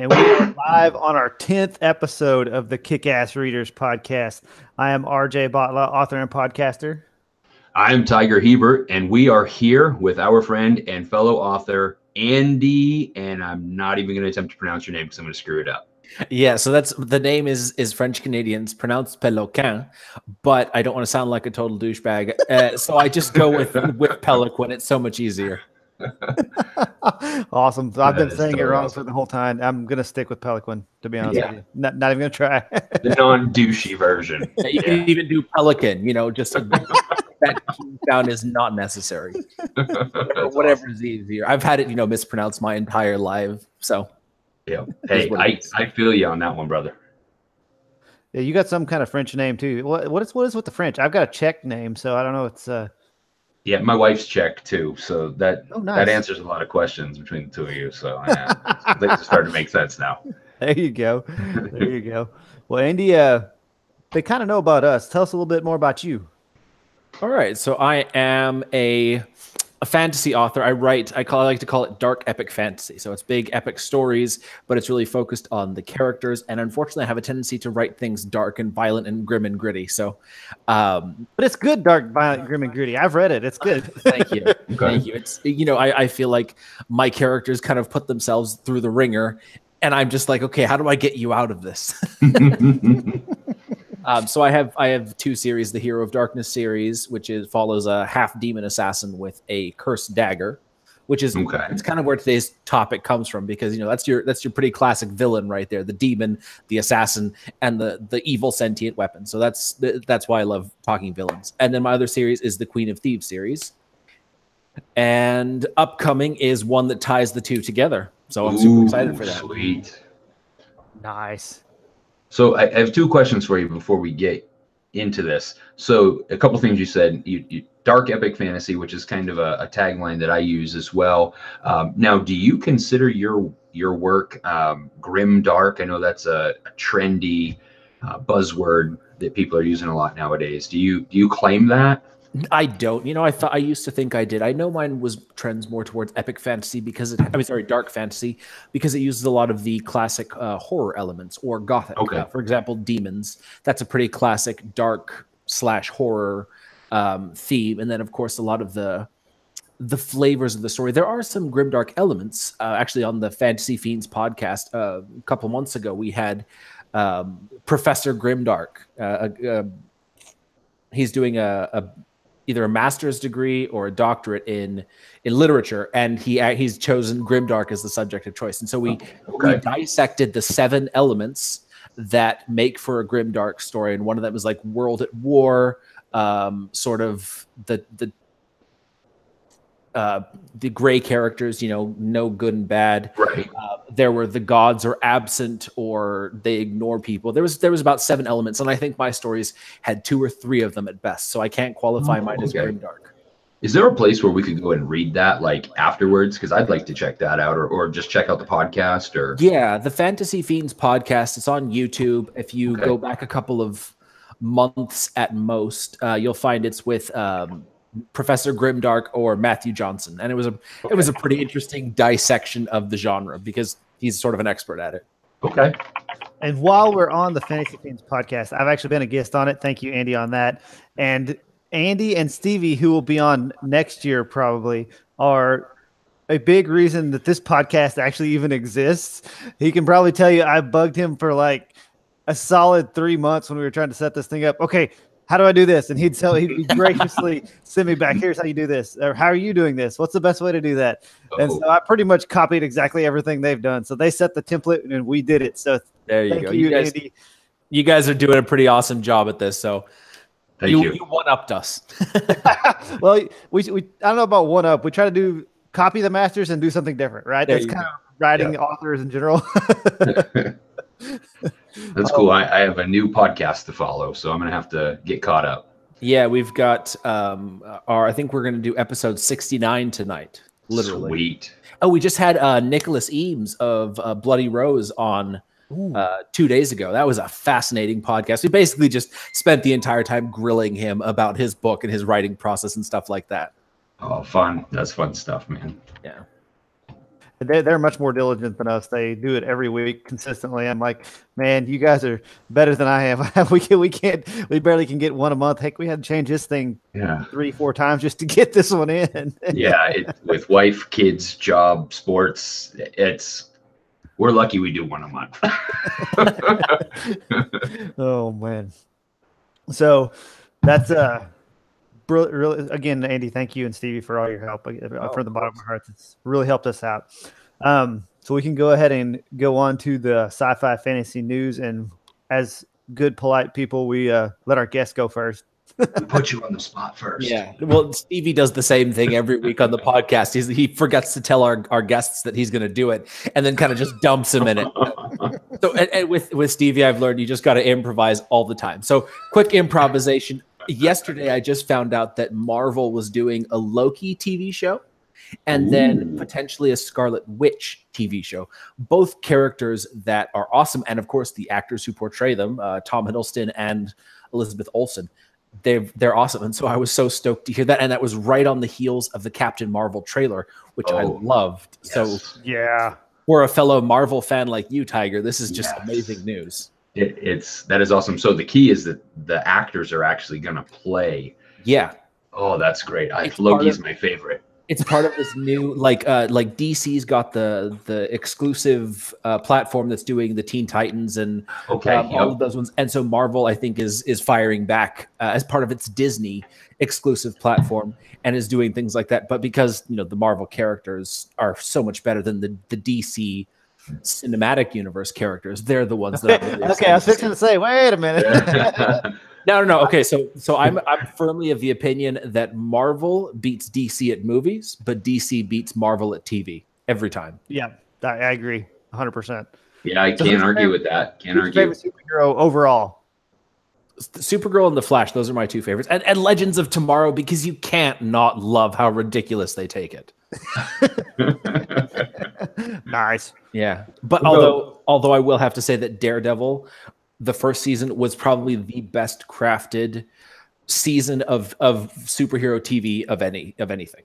And we are live on our 10th episode of the Kickass Readers Podcast. I am RJ Botla, author and podcaster. I'm Tiger Hebert, and we are here with our friend and fellow author, Andy, and I'm not even going to attempt to pronounce your name because I'm going to screw it up. Yeah, so the name is French Canadian. It's pronounced Peloquin, but I don't want to sound like a total douchebag. So I just go with Peloquin. It's so much easier. Awesome. So I've been saying it wrong for the whole time. I'm going to stick with Peloquin, to be honest with you. Not even going to try. The non-douchey version. Yeah, you can even do Pelican, just that sound is not necessary. Whatever is easier. I've had it, mispronounced my entire life. So yeah. Hey, I feel you on that one, brother. Yeah, you got some kind of French name too. What is with the French? I've got a Czech name, so I don't know. It's yeah, my wife's Czech too, so that nice. That answers a lot of questions between the two of you. So things are starting to make sense now. There you go. There you go. Well, Andy, they kind of know about us. Tell us a little bit more about you. All right, so I am a fantasy author. I like to call it dark epic fantasy. So it's big epic stories, but it's really focused on the characters. And unfortunately, I have a tendency to write things dark and violent and grim and gritty. So, but it's good, dark, violent, grim and gritty. I've read it. It's good. Thank you. Thank you. It's I feel like my characters kind of put themselves through the ringer, and I'm just like, okay, how do I get you out of this? So I have two series: the Hero of Darkness series, which follows a half demon assassin with a cursed dagger, which is it's kind of where today's topic comes from, because that's your pretty classic villain right there: the demon, the assassin, and the evil sentient weapon. So that's why I love talking villains. And then my other series is the Queen of Thieves series, and upcoming is one that ties the two together. So I'm super excited for that. Sweet, nice. So I have two questions for you before we get into this. So a couple things you said, you dark epic fantasy, which is kind of a tagline that I use as well. Now, do you consider your work grim dark? I know that's a trendy buzzword that people are using a lot nowadays. Do you claim that? I don't. I used to think I did. I know mine trends more towards epic fantasy dark fantasy, because it uses a lot of the classic horror elements or gothic. Okay. For example, demons. That's a pretty classic dark / horror theme. And then, of course, a lot of the flavors of the story. There are some grimdark elements. Actually, on the Fantasy Fiends podcast a couple months ago, we had Professor Grimdark. He's doing either a master's degree or a doctorate in literature, and he's chosen grimdark as the subject of choice. And so we dissected the 7 elements that make for a grimdark story, and one of them is like world at war, sort of the gray characters, no good and bad. Right. There were the gods are absent or they ignore people. There was about 7 elements, and I think my stories had 2 or 3 of them at best. So I can't qualify mine as grimdark. Is there a place where we could go and read that afterwards? Because I'd like to check that out, or just check out the podcast. Or yeah, the Fantasy Fiends podcast. It's on YouTube. If you go back a couple of months at most, you'll find it's with Professor Grimdark or Matthew Johnson, and it was a pretty interesting dissection of the genre, because he's sort of an expert at it. Okay. And while we're on the Fantasy Fiends podcast, I've actually been a guest on it. Thank you, Andy, on that. And Andy and Stevie, who will be on next year probably, are a big reason that this podcast actually even exists. He can probably tell you I bugged him for like a solid 3 months when we were trying to set this thing up. Okay, how do I do this? And he'd graciously send me back, here's how you do this. Or how are you doing this? What's the best way to do that? And so I pretty much copied exactly everything they've done. So they set the template and we did it. So there you go. You guys are doing a pretty awesome job at this. So you one-upped us. Well, we I don't know about one-up. We try to copy the masters and do something different, right? That's kind of writing authors in general. That's cool. I have a new podcast to follow, so I'm going to have to get caught up. Yeah, we've got I think we're going to do episode 69 tonight. Literally. Sweet. Oh, we just had Nicholas Eames of Bloody Rose on 2 days ago. That was a fascinating podcast. We basically just spent the entire time grilling him about his book and his writing process and stuff like that. Oh, fun. That's fun stuff, man. Yeah. They're much more diligent than us. They do it every week consistently. I'm like, man, you guys are better than I am. We barely can get one a month. Heck, we had to change this thing 3-4 times just to get this one in. Yeah, with wife, kids, job, sports, we're lucky we do one a month. Oh man. So that's really, again, Andy, thank you and Stevie for all your help. From the bottom of my heart, it's really helped us out. So we can go ahead and go on to the sci-fi fantasy news, and as good polite people, we let our guests go first. We put you on the spot first. Yeah. Well, Stevie does the same thing every week on the podcast. He forgets to tell our guests that he's going to do it, and then kind of just dumps him in it. So and with Stevie, I've learned you just got to improvise all the time. So quick improvisation. Yesterday, I just found out that Marvel was doing a Loki TV show and then potentially a Scarlet Witch TV show. Both characters that are awesome. And of course, the actors who portray them, Tom Hiddleston and Elizabeth Olsen, they're awesome. And so I was so stoked to hear that. And that was right on the heels of the Captain Marvel trailer, which I loved. Yes. So yeah, for a fellow Marvel fan like you, Tiger, this is just amazing news. That is awesome. So the key is that the actors are actually going to play. Yeah. Oh, that's great. Loki's my favorite. It's part of this new, like DC's got the exclusive platform that's doing the Teen Titans and all of those ones. And so Marvel, I think, is firing back as part of its Disney exclusive platform and is doing things like that. But because, the Marvel characters are so much better than the DC cinematic universe characters, they're the ones that I'm really I was fixing to say, wait a minute. No. Okay, so I'm firmly of the opinion that Marvel beats DC at movies, but DC beats Marvel at TV every time. Yeah, I agree 100%. Yeah, I can't argue with that. Can't argue. Favorite superhero overall? Supergirl and the Flash, those are my two favorites. And Legends of Tomorrow, because you can't not love how ridiculous they take it. Nice. Yeah. But although I will have to say that Daredevil, the first season, was probably the best crafted season of superhero TV of anything.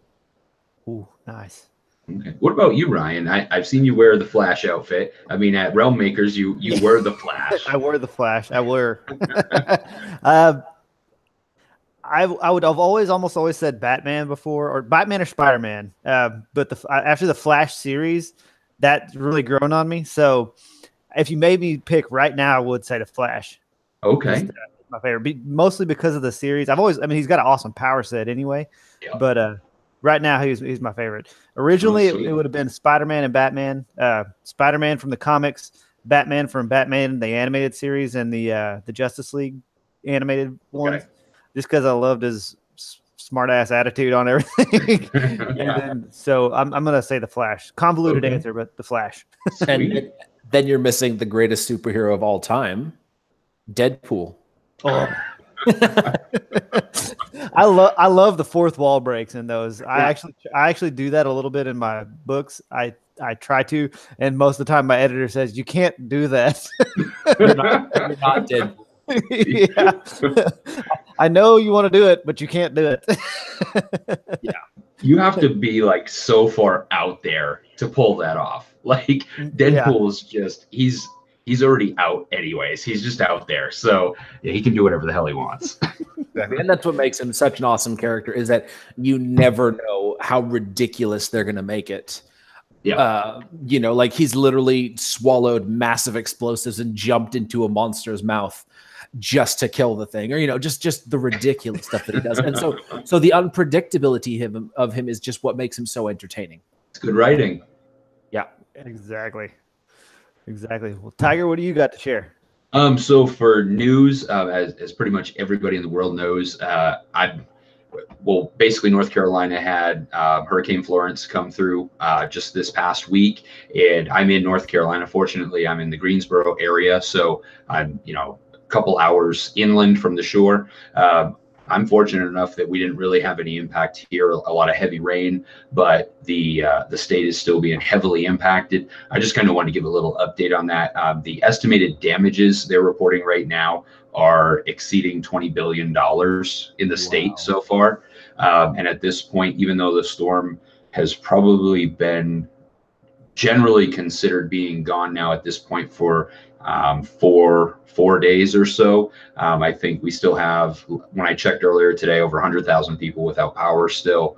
Ooh, nice. Okay. What about you, Ryan? I've seen you wear the Flash outfit. I mean, at Realm Makers, you wear the Flash. I wear the Flash. I wear. I've almost always said Batman before, or Batman or Spider-Man. But after the Flash series, that's really grown on me. So if you made me pick right now, I would say the Flash. Okay. My favorite, mostly because of the series. He's got an awesome power set anyway. Yeah. But right now, he's my favorite. Originally, it would have been Spider-Man and Batman. Spider-Man from the comics, Batman from Batman, the animated series, and the Justice League animated ones. Okay. Just because I loved his smart-ass attitude on everything. So I'm going to say the Flash. Convoluted answer, but the Flash. And then you're missing the greatest superhero of all time, Deadpool. Oh. I love the fourth wall breaks in those. I actually do that a little bit in my books. I try to, and most of the time my editor says you can't do that. You're not Deadpool. Yeah. I know you want to do it, but you can't do it. Yeah. You have to be like so far out there to pull that off. Like Deadpool is just he's already out anyways. He's just out there. So he can do whatever the hell he wants. Exactly. And that's what makes him such an awesome character, is that you never know how ridiculous they're going to make it. Yeah. Like he's literally swallowed massive explosives and jumped into a monster's mouth just to kill the thing, or just the ridiculous stuff that he does. And so the unpredictability of him is just what makes him so entertaining. It's good writing. Yeah, exactly. Well, Tiger, what do you got to share? So for news, as pretty much everybody in the world knows, basically North Carolina had Hurricane Florence come through just this past week, and I'm in North Carolina. Fortunately, I'm in the Greensboro area, so I'm a couple hours inland from the shore. I'm fortunate enough that we didn't really have any impact here. A lot of heavy rain, but the state is still being heavily impacted. I just kind of want to give a little update on that. The estimated damages they're reporting right now are exceeding $20 billion in the state so far. And at this point, even though the storm has probably been generally considered being gone now at this point for 4 days or so. I think we still have, when I checked earlier today, over 100,000 people without power still.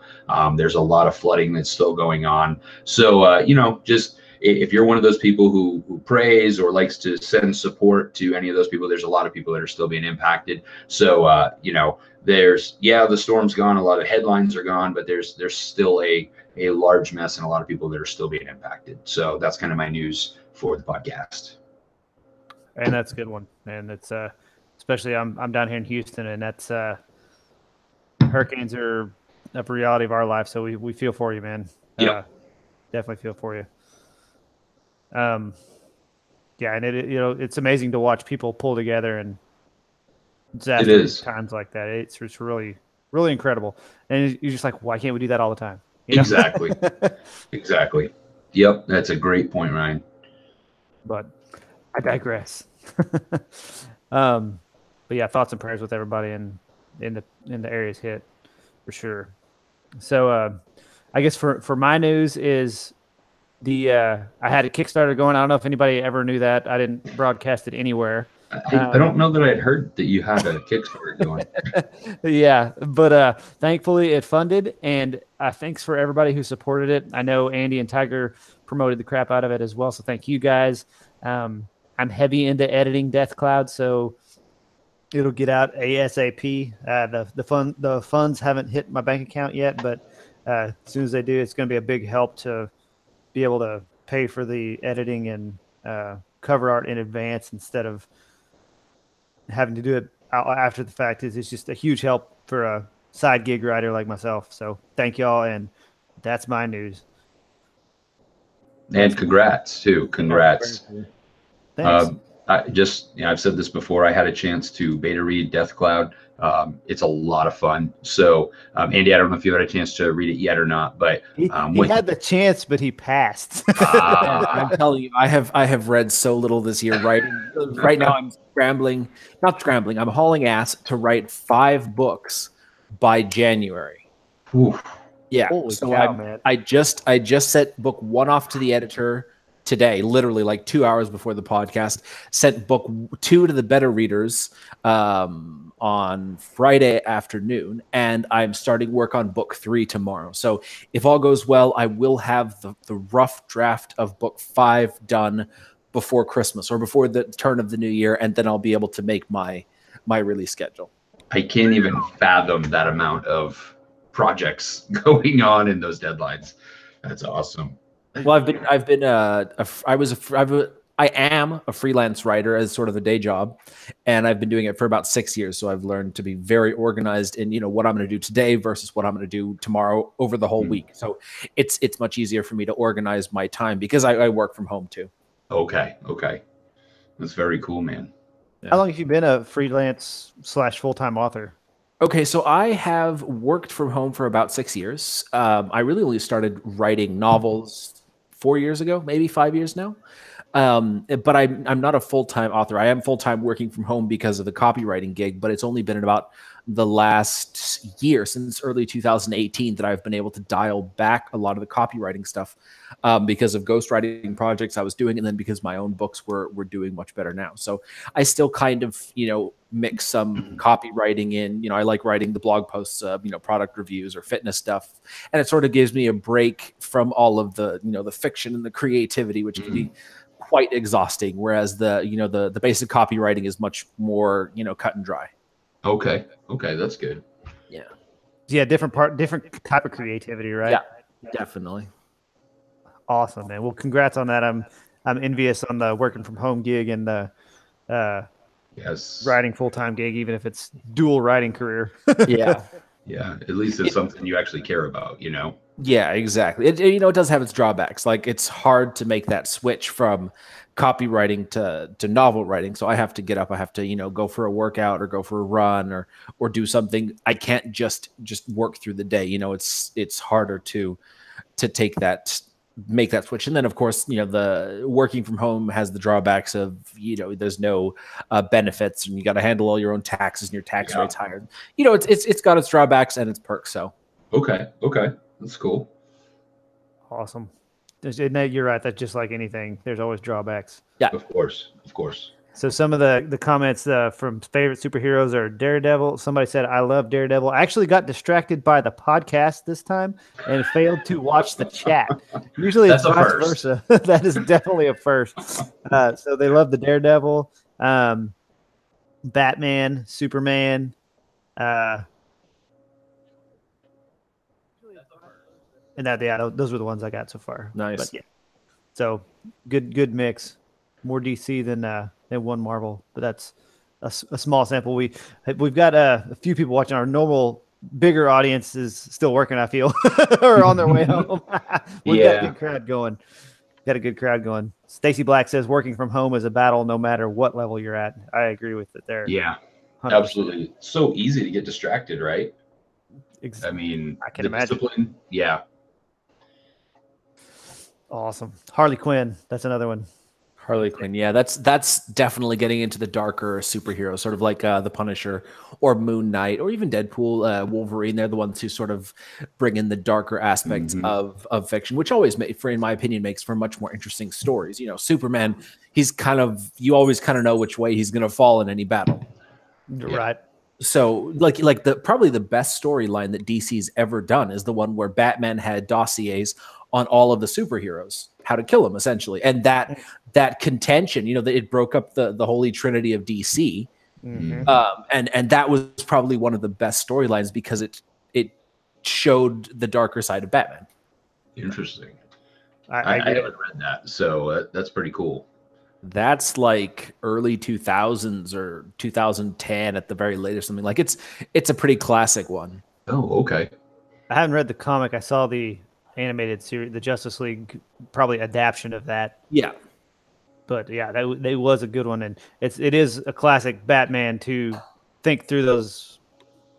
There's a lot of flooding that's still going on. So, just if you're one of those people who prays or likes to send support to any of those people, there's a lot of people that are still being impacted. So, there's, the storm's gone. A lot of headlines are gone, but there's still a large mess and a lot of people that are still being impacted. So that's kind of my news for the podcast. And that's a good one. And it's especially I'm down here in Houston, and that's hurricanes are a reality of our life. So we feel for you, man. Yeah, definitely feel for you. And it's amazing to watch people pull together and disaster times like that. It's really, really incredible. And you're just like, why can't we do that all the time? Exactly. Exactly. Yep. That's a great point, Ryan. But I digress. But yeah, thoughts and prayers with everybody in the areas hit for sure. So I guess for my news is I had a Kickstarter going. I don't know if anybody ever knew that. I didn't broadcast it anywhere. I don't know that I had heard that you had a Kickstarter going. Yeah, but thankfully it funded, and thanks for everybody who supported it. I know Andy and Tiger promoted the crap out of it as well, so thank you guys. I'm heavy into editing Death Cloud, so it'll get out ASAP. The funds haven't hit my bank account yet, but as soon as they do, it's going to be a big help to be able to pay for the editing and cover art in advance instead of having to do it after the fact. It's just a huge help for a side gig writer like myself. So thank y'all, and that's my news. And congrats too. Congrats. Thanks. I've said this before. I had a chance to beta read Death Cloud. It's a lot of fun. So, Andy, I don't know if you had a chance to read it yet or not, but he had the chance, but he passed. I'm telling you, I have read so little this year. Right now, I'm not scrambling. I'm hauling ass to write 5 books by January. Oof. Yeah. Holy cow, man. I just sent book 1 off to the editor today, literally like 2 hours before the podcast. Sent book 2 to the beta readers on Friday afternoon, and I'm starting work on book 3 tomorrow. So if all goes well, I will have the rough draft of book 5 done before Christmas or before the turn of the new year, and then I'll be able to make my release schedule. I can't even fathom that amount of projects going on in those deadlines. That's awesome. Well, I am a freelance writer as sort of a day job, and I've been doing it for about 6 years. So I've learned to be very organized in, what I'm going to do today versus what I'm going to do tomorrow over the whole week. So it's much easier for me to organize my time because I work from home too. Okay. That's very cool, man. Yeah. How long have you been a freelance / full-time author? Okay, so I have worked from home for about 6 years. I really only started writing novels 4 years ago, maybe 5 years now. But I'm not a full-time author. I am full-time working from home because of the copywriting gig, but it's only been about the last year, since early 2018, that I've been able to dial back a lot of the copywriting stuff because of ghostwriting projects I was doing, and then because my own books were doing much better now. So I still kind of, mix some copywriting in. I like writing the blog posts, product reviews or fitness stuff, and it sort of gives me a break from all of the, the fiction and the creativity, which can be quite exhausting. Whereas the basic copywriting is much more, cut and dry. Okay, that's good. Yeah, different type of creativity, right? Yeah, definitely. Awesome, man. Well, congrats on that. I'm envious on the working from home gig and the writing full-time gig, even if it's dual writing career. Yeah. At least it's something you actually care about, Yeah, exactly. It does have its drawbacks. Like, it's hard to make that switch from copywriting to novel writing. So I have to get up. I have to, go for a workout or go for a run or do something. I can't just work through the day. It's harder to make that switch. And then, of course, the working from home has the drawbacks of, there's no benefits, and you got to handle all your own taxes, and your tax rate's higher. It's got its drawbacks and its perks. So okay, that's cool. Awesome. You're right. That's just like anything. There's always drawbacks. Yeah, Of course. So some of the comments from favorite superheroes are Daredevil. Somebody said, I love Daredevil. I actually got distracted by the podcast this time and failed to watch the chat. Usually it's vice versa. That is definitely a first. So they love the Daredevil, Batman, Superman. And those were the ones I got so far. Nice. But yeah. So good mix. More DC than one Marvel, but that's a small sample. We've got a few people watching. Our normal bigger audience is still working, I feel, or on their way home. We've got a good crowd going. Got a good crowd going. Stacy Black says working from home is a battle no matter what level you're at. I agree with it there. Yeah, 100%. absolutely. So easy to get distracted, right? I mean, I can imagine. Discipline. Yeah. Awesome. Harley Quinn. That's another one. Harley Quinn, yeah, that's definitely getting into the darker superhero, sort of like the Punisher or Moon Knight or even Deadpool, Wolverine. They're the ones who sort of bring in the darker aspects of fiction, which always, in my opinion, makes for much more interesting stories. You know, Superman, you always kind of know which way he's going to fall in any battle. Right. So probably the best storyline that DC's ever done is the one where Batman had dossiers on all of the superheroes, how to kill them essentially. And that contention, that it broke up the holy trinity of DC. And that was probably one of the best storylines because it showed the darker side of Batman. Interesting. I haven't read that, so that's pretty cool. That's like early 2000s or 2010 at the very latest, something like it's a pretty classic one. Oh, okay. I haven't read the comic. I saw the animated series, the Justice League, probably adaptation of that. Yeah. But yeah, that was a good one, and it is a classic Batman to think through those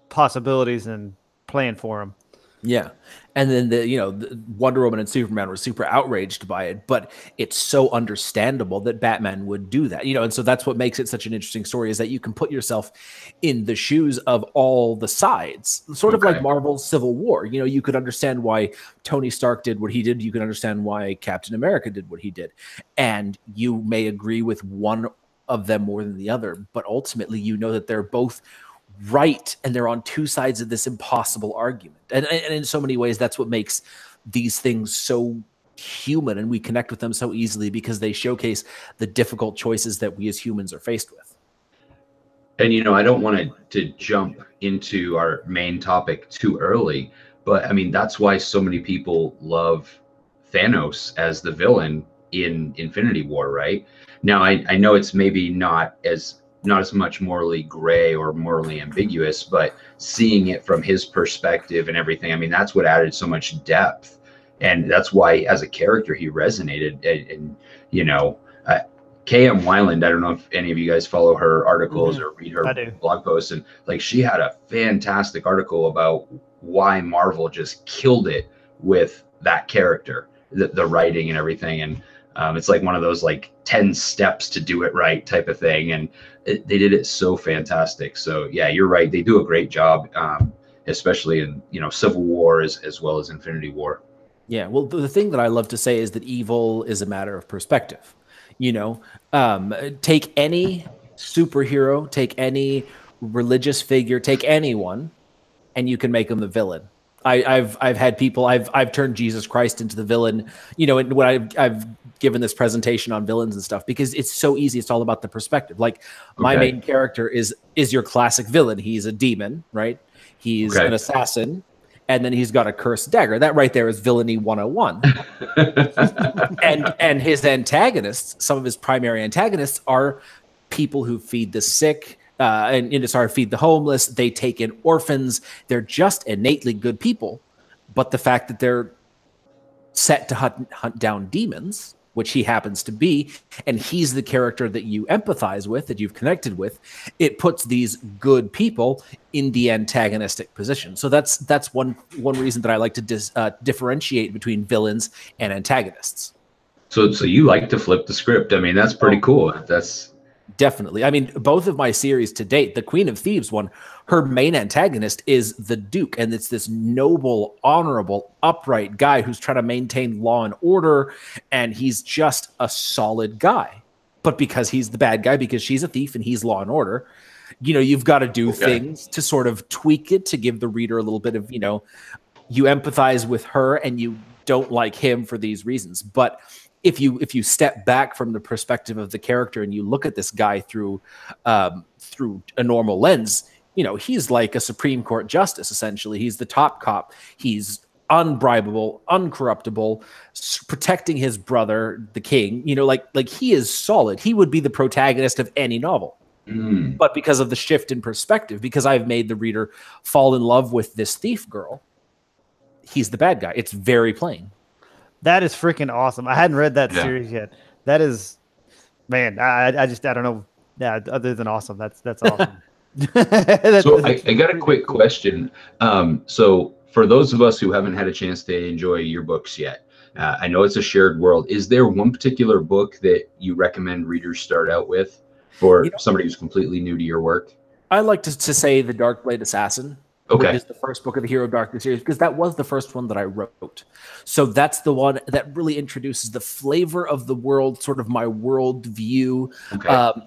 possibilities and plan for them. Yeah, and then the Wonder Woman and Superman were super outraged by it, but it's so understandable that Batman would do that, and so that's what makes it such an interesting story is that you can put yourself in the shoes of all the sides, sort of like Marvel's Civil War. You could understand why Tony Stark did what he did. You can understand why Captain America did what he did, and you may agree with one of them more than the other, but ultimately that they're both right and they're on two sides of this impossible argument, and in so many ways that's what makes these things so human, and we connect with them so easily because they showcase the difficult choices that we as humans are faced with. And I don't want to jump into our main topic too early, but I mean that's why so many people love Thanos as the villain in Infinity War, right? Now I know it's maybe not as much morally gray or morally ambiguous, but seeing it from his perspective and everything, I mean, that's what added so much depth. And that's why as a character, he resonated. And K.M. Weiland, I don't know if any of you guys follow her articles or read her blog posts. And she had a fantastic article about why Marvel just killed it with that character, the writing and everything. And it's like one of those 10 steps to do it right type of thing. And they did it so fantastic. So yeah, you're right. They do a great job, especially in, Civil War as well as Infinity War. Yeah. Well, the thing that I love to say is that evil is a matter of perspective. Take any superhero, take any religious figure, take anyone, and you can make them the villain. I've had people, I've turned Jesus Christ into the villain, and when I've given this presentation on villains and stuff, because it's so easy. It's all about the perspective. My main character is your classic villain. He's a demon, right? He's an assassin, and then he's got a cursed dagger. That right there is villainy 101. and his antagonists, some of his primary antagonists are people who feed the sick, feed the homeless. They take in orphans. They're just innately good people. But the fact that they're set to hunt down demons, which he happens to be, and he's the character that you empathize with, that you've connected with, it puts these good people in the antagonistic position. So that's one reason that I like to differentiate between villains and antagonists. So you like to flip the script. I mean, that's pretty cool. definitely. I mean, both of my series to date, the Queen of Thieves one, her main antagonist is the Duke, and it's this noble, honorable, upright guy who's trying to maintain law and order, and he's just a solid guy. But because he's the bad guy, because she's a thief and he's law and order, you know, you've got to do things to sort of tweak it to give the reader a little bit of, you know, you empathize with her and you don't like him for these reasons. But if you step back from the perspective of the character and you look at this guy through a normal lens, you know, he's like a Supreme Court justice, essentially. He's the top cop. He's unbribable, uncorruptible, protecting his brother, the king. You know, like he is solid. He would be the protagonist of any novel. But because of the shift in perspective, because I've made the reader fall in love with this thief girl, he's the bad guy. It's very plain. That is freaking awesome. I hadn't read that series yet. That is, man, I don't know. Yeah, other than awesome. That's awesome. So I got a quick question. So for those of us who haven't had a chance to enjoy your books yet, I know it's a shared world. Is there one particular book that you recommend readers start out with for somebody who's completely new to your work? I like to say The Dark Blade Assassin. Which is the first book of the Hero of Darkness series, because that was the first one that I wrote. So that's the one that really introduces the flavor of the world, sort of my world view.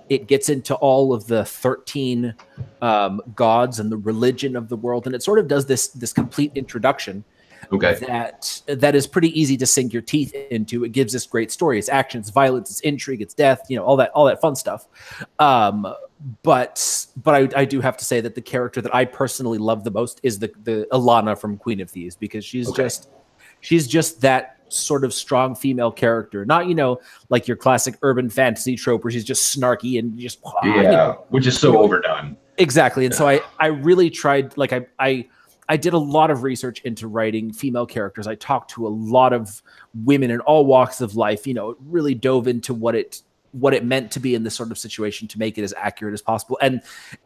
It gets into all of the 13 gods and the religion of the world, and it sort of does this complete introduction that is pretty easy to sink your teeth into. It gives us great story. It's action, it's violence, it's intrigue, it's death, you know, all that fun stuff. But I do have to say that the character that I personally love the most is the Alana from Queen of Thieves, because she's just that sort of strong female character. Not, you know, like your classic urban fantasy trope where she's just snarky and just you know, which is so overdone. Exactly. And so I really tried, like I did a lot of research into writing female characters. I talked to a lot of women in all walks of life, you know, really dove into what it meant to be in this sort of situation to make it as accurate as possible. And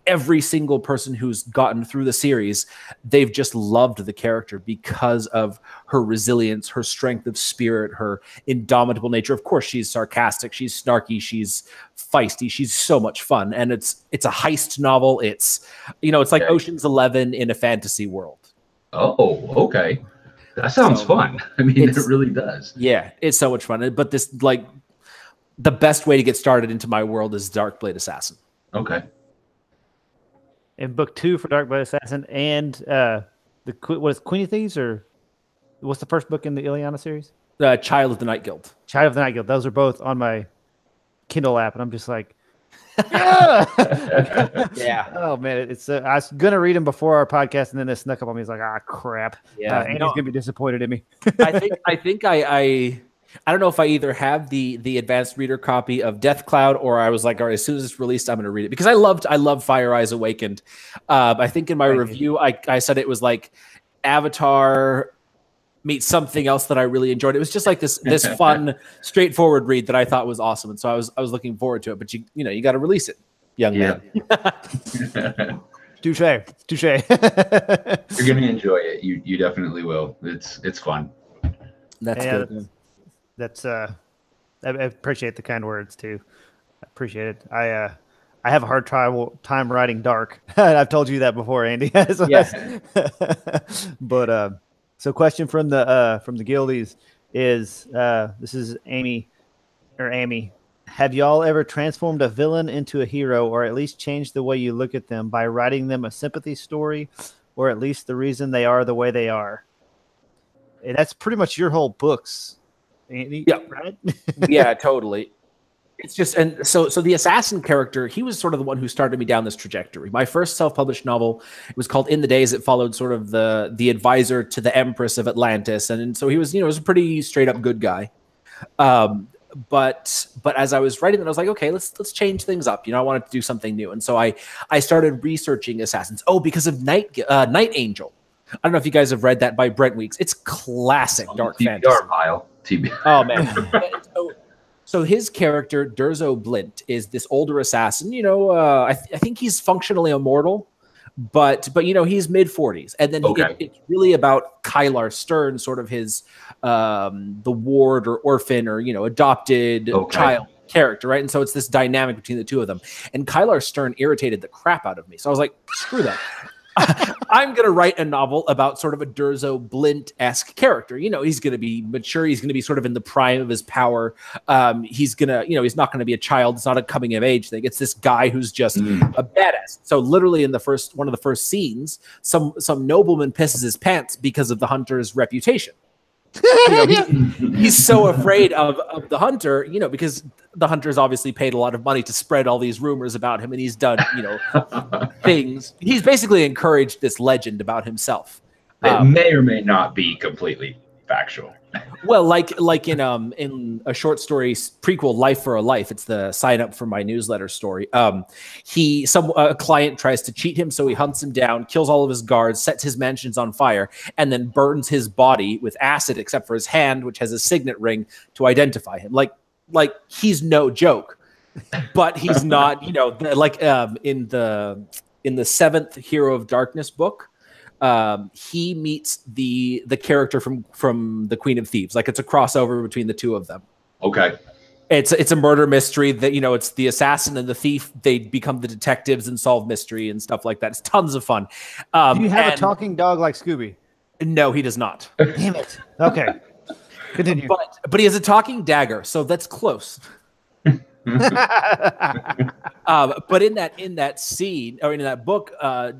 every single person who's gotten through the series, they've just loved the character because of her resilience, her strength of spirit, her indomitable nature. Of course, she's sarcastic, she's snarky, she's feisty, she's so much fun. And it's a heist novel. It's, you know, it's like Ocean's 11 in a fantasy world. Oh, okay. That sounds fun. I mean, it really does. Yeah, it's so much fun. But this, like, the best way to get started into my world is Dark Blade Assassin. Okay. And book 2 for Dark Blade Assassin and what is Queen of Thieves, or what's the first book in the Ileana series? Child of the Night Guild. Child of the Night Guild. Those are both on my Kindle app, and I'm just like, yeah. Oh man, it's I was gonna read them before our podcast, and then it snuck up on me. It's like, crap. Yeah, Andy's gonna be disappointed in me. I think I don't know if I either have the advanced reader copy of Death Cloud, or I was like, all right, as soon as it's released, I'm going to read it, because I love Fire Eyes Awakened. I think in my review, I said it was like Avatar meets something else that I really enjoyed. It was just like this fun, straightforward read that I thought was awesome, and so I was looking forward to it. But you got to release it, young man. Touche. You're going to enjoy it. You definitely will. It's fun. That's good. That's I appreciate the kind words too. I appreciate it. I have a hard time writing dark. I've told you that before, Andy. Yeah. But so question from the Guildies is this is Amy. Have y'all ever transformed a villain into a hero, or at least changed the way you look at them by writing them a sympathy story, or at least the reason they are the way they are? And that's pretty much your whole books. Andy, yeah, right? Yeah, totally. It's just, and so the assassin character, he was sort of the one who started me down this trajectory. My first self-published novel, it was called In the Days. It followed sort of the advisor to the Empress of Atlantis, and so he was, was a pretty straight up good guy. But as I was writing it, I was like, okay, let's change things up. I wanted to do something new, and so I started researching assassins. Oh, because of Night Angel. I don't know if you guys have read that by Brent Weeks. It's classic dark fantasy. Pile. Oh man. So his character Durzo Blint is this older assassin. I think he's functionally immortal, but he's mid-40s, and then it's really about Kylar Stern, sort of his the ward or orphan or adopted child character, right? And so it's this dynamic between the two of them. And Kylar Stern irritated the crap out of me. So I was like, screw that. I'm going to write a novel about sort of a Durzo Blint-esque character. You know, he's going to be mature. He's going to be sort of in the prime of his power. He's going to, you know, he's not going to be a child. It's not a coming of age thing. It's this guy who's just a badass. So literally in one of the first scenes, some nobleman pisses his pants because of the hunter's reputation. You know, he's so afraid of the hunter, you know, because the hunter's obviously paid a lot of money to spread all these rumors about him, and he's done, you know, things. He's basically encouraged this legend about himself. It may or may not be completely factual. Well, like in a short story prequel, Life for a Life, it's the sign up for my newsletter story. A client tries to cheat him, so he hunts him down, kills all of his guards, sets his mansions on fire, and then burns his body with acid, except for his hand, which has a signet ring to identify him. Like he's no joke, but he's not. You know, in the seventh Hero of Darkness book. He meets the character from the Queen of Thieves. Like, it's a crossover between the two of them. Okay. It's a murder mystery that, you know, it's the assassin and the thief. They become the detectives and solve mystery and stuff like that. It's tons of fun. Do you have a talking dog like Scooby? No, he does not. Damn it. Okay. Continue. But he has a talking dagger, so that's close. But in that scene, or in that book,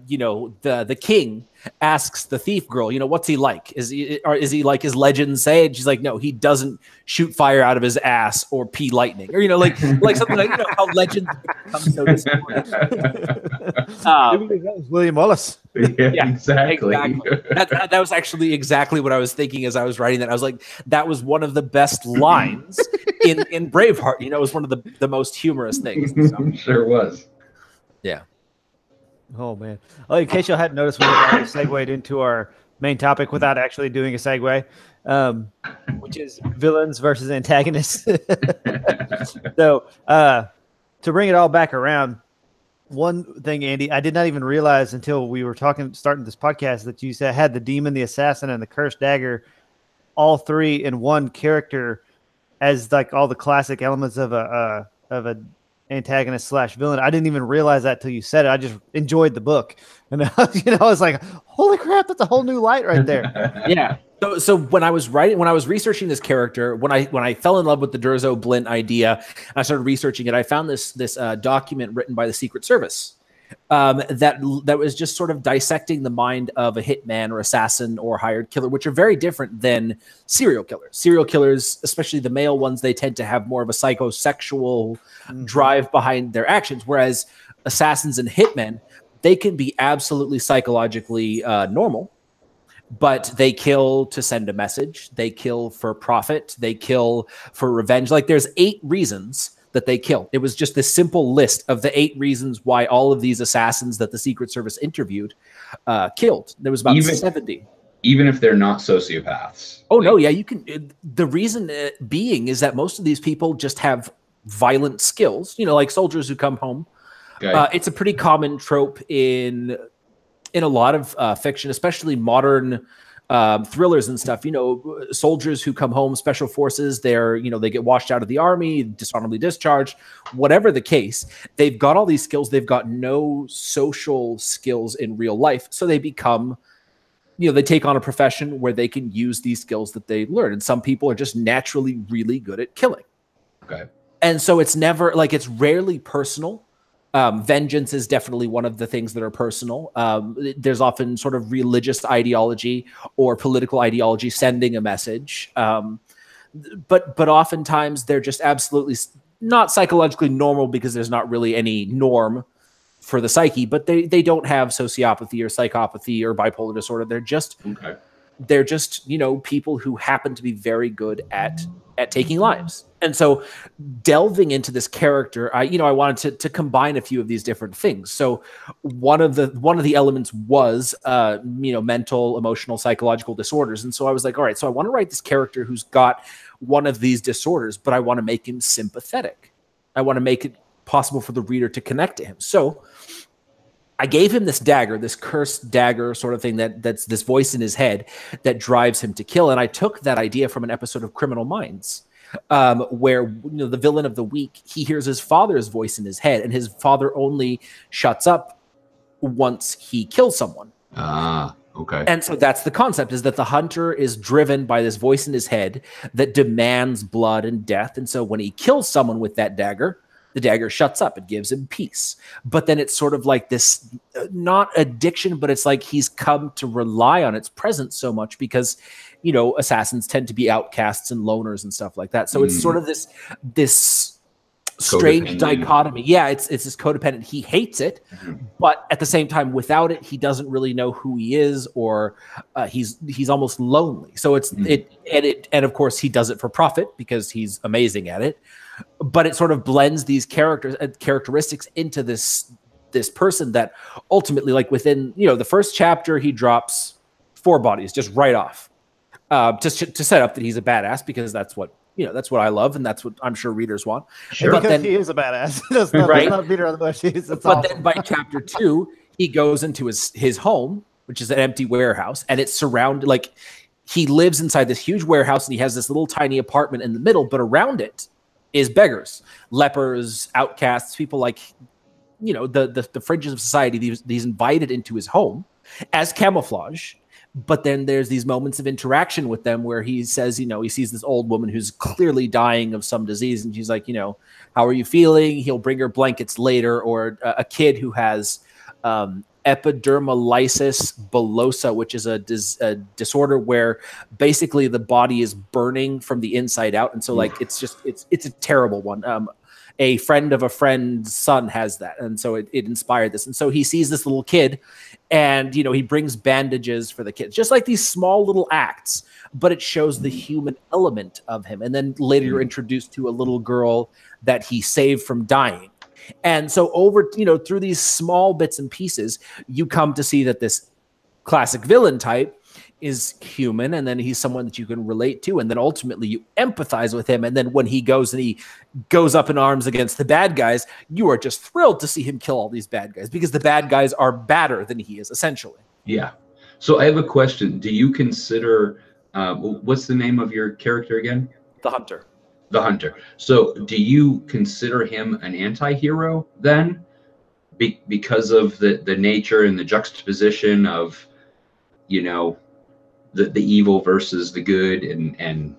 you know, the king asks the thief girl, you know, what's he like? Is he like his legends say? And she's like, no, he doesn't shoot fire out of his ass or pee lightning, or, you know, like something like, you know, how legends become so disappointing. That was William Wallace. Yeah, exactly. That was actually exactly what I was thinking as I was writing that. I was like, that was one of the best lines in Braveheart. You know, it was one of the most humorous things. So. Sure was. Yeah. Oh, man. Oh, in case y'all hadn't noticed, we already segued into our main topic without actually doing a segue, which is villains versus antagonists. So to bring it all back around, one thing, Andy, I did not even realize until we were starting this podcast that you said had the demon, the assassin, and the cursed dagger, all three in one character as like all the classic elements of a antagonist / villain. I didn't even realize that till you said it. I just enjoyed the book, and you know, I was like, "Holy crap, that's a whole new light right there." Yeah. So when I was researching this character, when I fell in love with the Durzo Blint idea, I started researching it. I found this document written by the Secret Service that was just sort of dissecting the mind of a hitman or assassin or hired killer, which are very different than serial killers. Serial killers, especially the male ones, they tend to have more of a psychosexual drive behind their actions, whereas assassins and hitmen, they can be absolutely psychologically normal, but they kill to send a message. They kill for profit. They kill for revenge. Like, there's 8 reasons that they kill. It was just this simple list of the 8 reasons why all of these assassins that the Secret Service interviewed killed. There was about 70. Even if they're not sociopaths. Oh, no, yeah, you can. The reason being is that most of these people just have violent skills, you know, like soldiers who come home. Okay. It's a pretty common trope in a lot of fiction, especially modern thrillers and stuff. You know, soldiers who come home, special forces, they get washed out of the army, dishonorably discharged, whatever the case. They've got all these skills. They've got no social skills in real life. So they become, you know, they take on a profession where they can use these skills that they learn. And some people are just naturally really good at killing. Okay. And so it's never like, it's rarely personal. Vengeance is definitely one of the things that are personal. There's often sort of religious ideology or political ideology sending a message. But oftentimes they're just absolutely not psychologically normal because there's not really any norm for the psyche, but they don't have sociopathy or psychopathy or bipolar disorder. They're just, you know, people who happen to be very good at taking lives. And so delving into this character, I wanted to combine a few of these different things. So one of the elements was, mental, emotional, psychological disorders. And so I was like, all right, so I want to write this character who's got one of these disorders, but I want to make him sympathetic. I want to make it possible for the reader to connect to him. So I gave him this dagger, this cursed dagger sort of thing that's this voice in his head that drives him to kill. And I took that idea from an episode of Criminal Minds. where the villain of the week, he hears his father's voice in his head, and his father only shuts up once he kills someone. Okay. And so that's the concept, is that the hunter is driven by this voice in his head that demands blood and death. And so when he kills someone with that dagger, the dagger shuts up. It gives him peace. But then it's sort of like this, not addiction, but it's like he's come to rely on its presence so much because, assassins tend to be outcasts and loners and stuff like that. So it's sort of this strange dichotomy. Yeah, it's this codependent. He hates it, but at the same time, without it, he doesn't really know who he is, or he's almost lonely. So and of course he does it for profit because he's amazing at it. But it sort of blends these characteristics into this person that ultimately, like within the first chapter, he drops 4 bodies just right off, just to set up that he's a badass, because that's what I love, and that's what I'm sure readers want. Sure, but then he is a badass. That's not beater on the bush. Then by chapter 2, he goes into his home, which is an empty warehouse, and it's surrounded, like, he lives inside this huge warehouse, and he has this little tiny apartment in the middle, but around it is beggars, lepers, outcasts, people like, the fringes of society. He's invited into his home as camouflage. But then there's these moments of interaction with them where he says, he sees this old woman who's clearly dying of some disease. And she's like, how are you feeling? He'll bring her blankets later. Or a kid who has epidermolysis bullosa, which is a disorder where basically the body is burning from the inside out. And so like, it's a terrible one. A friend of a friend's son has that. And so it inspired this. And so he sees this little kid and, he brings bandages for the kids, just like these small little acts, but it shows the human element of him. And then later you're introduced to a little girl that he saved from dying. And so through these small bits and pieces, you come to see that this classic villain type is human, and then he's someone that you can relate to, and then ultimately you empathize with him. And then when he goes up in arms against the bad guys, you are just thrilled to see him kill all these bad guys, because the bad guys are badder than he is, essentially. Yeah. So I have a question. Do you consider, what's the name of your character again? The Hunter. The Hunter. So do you consider him an anti-hero then? Because of the nature and the juxtaposition of, the evil versus the good and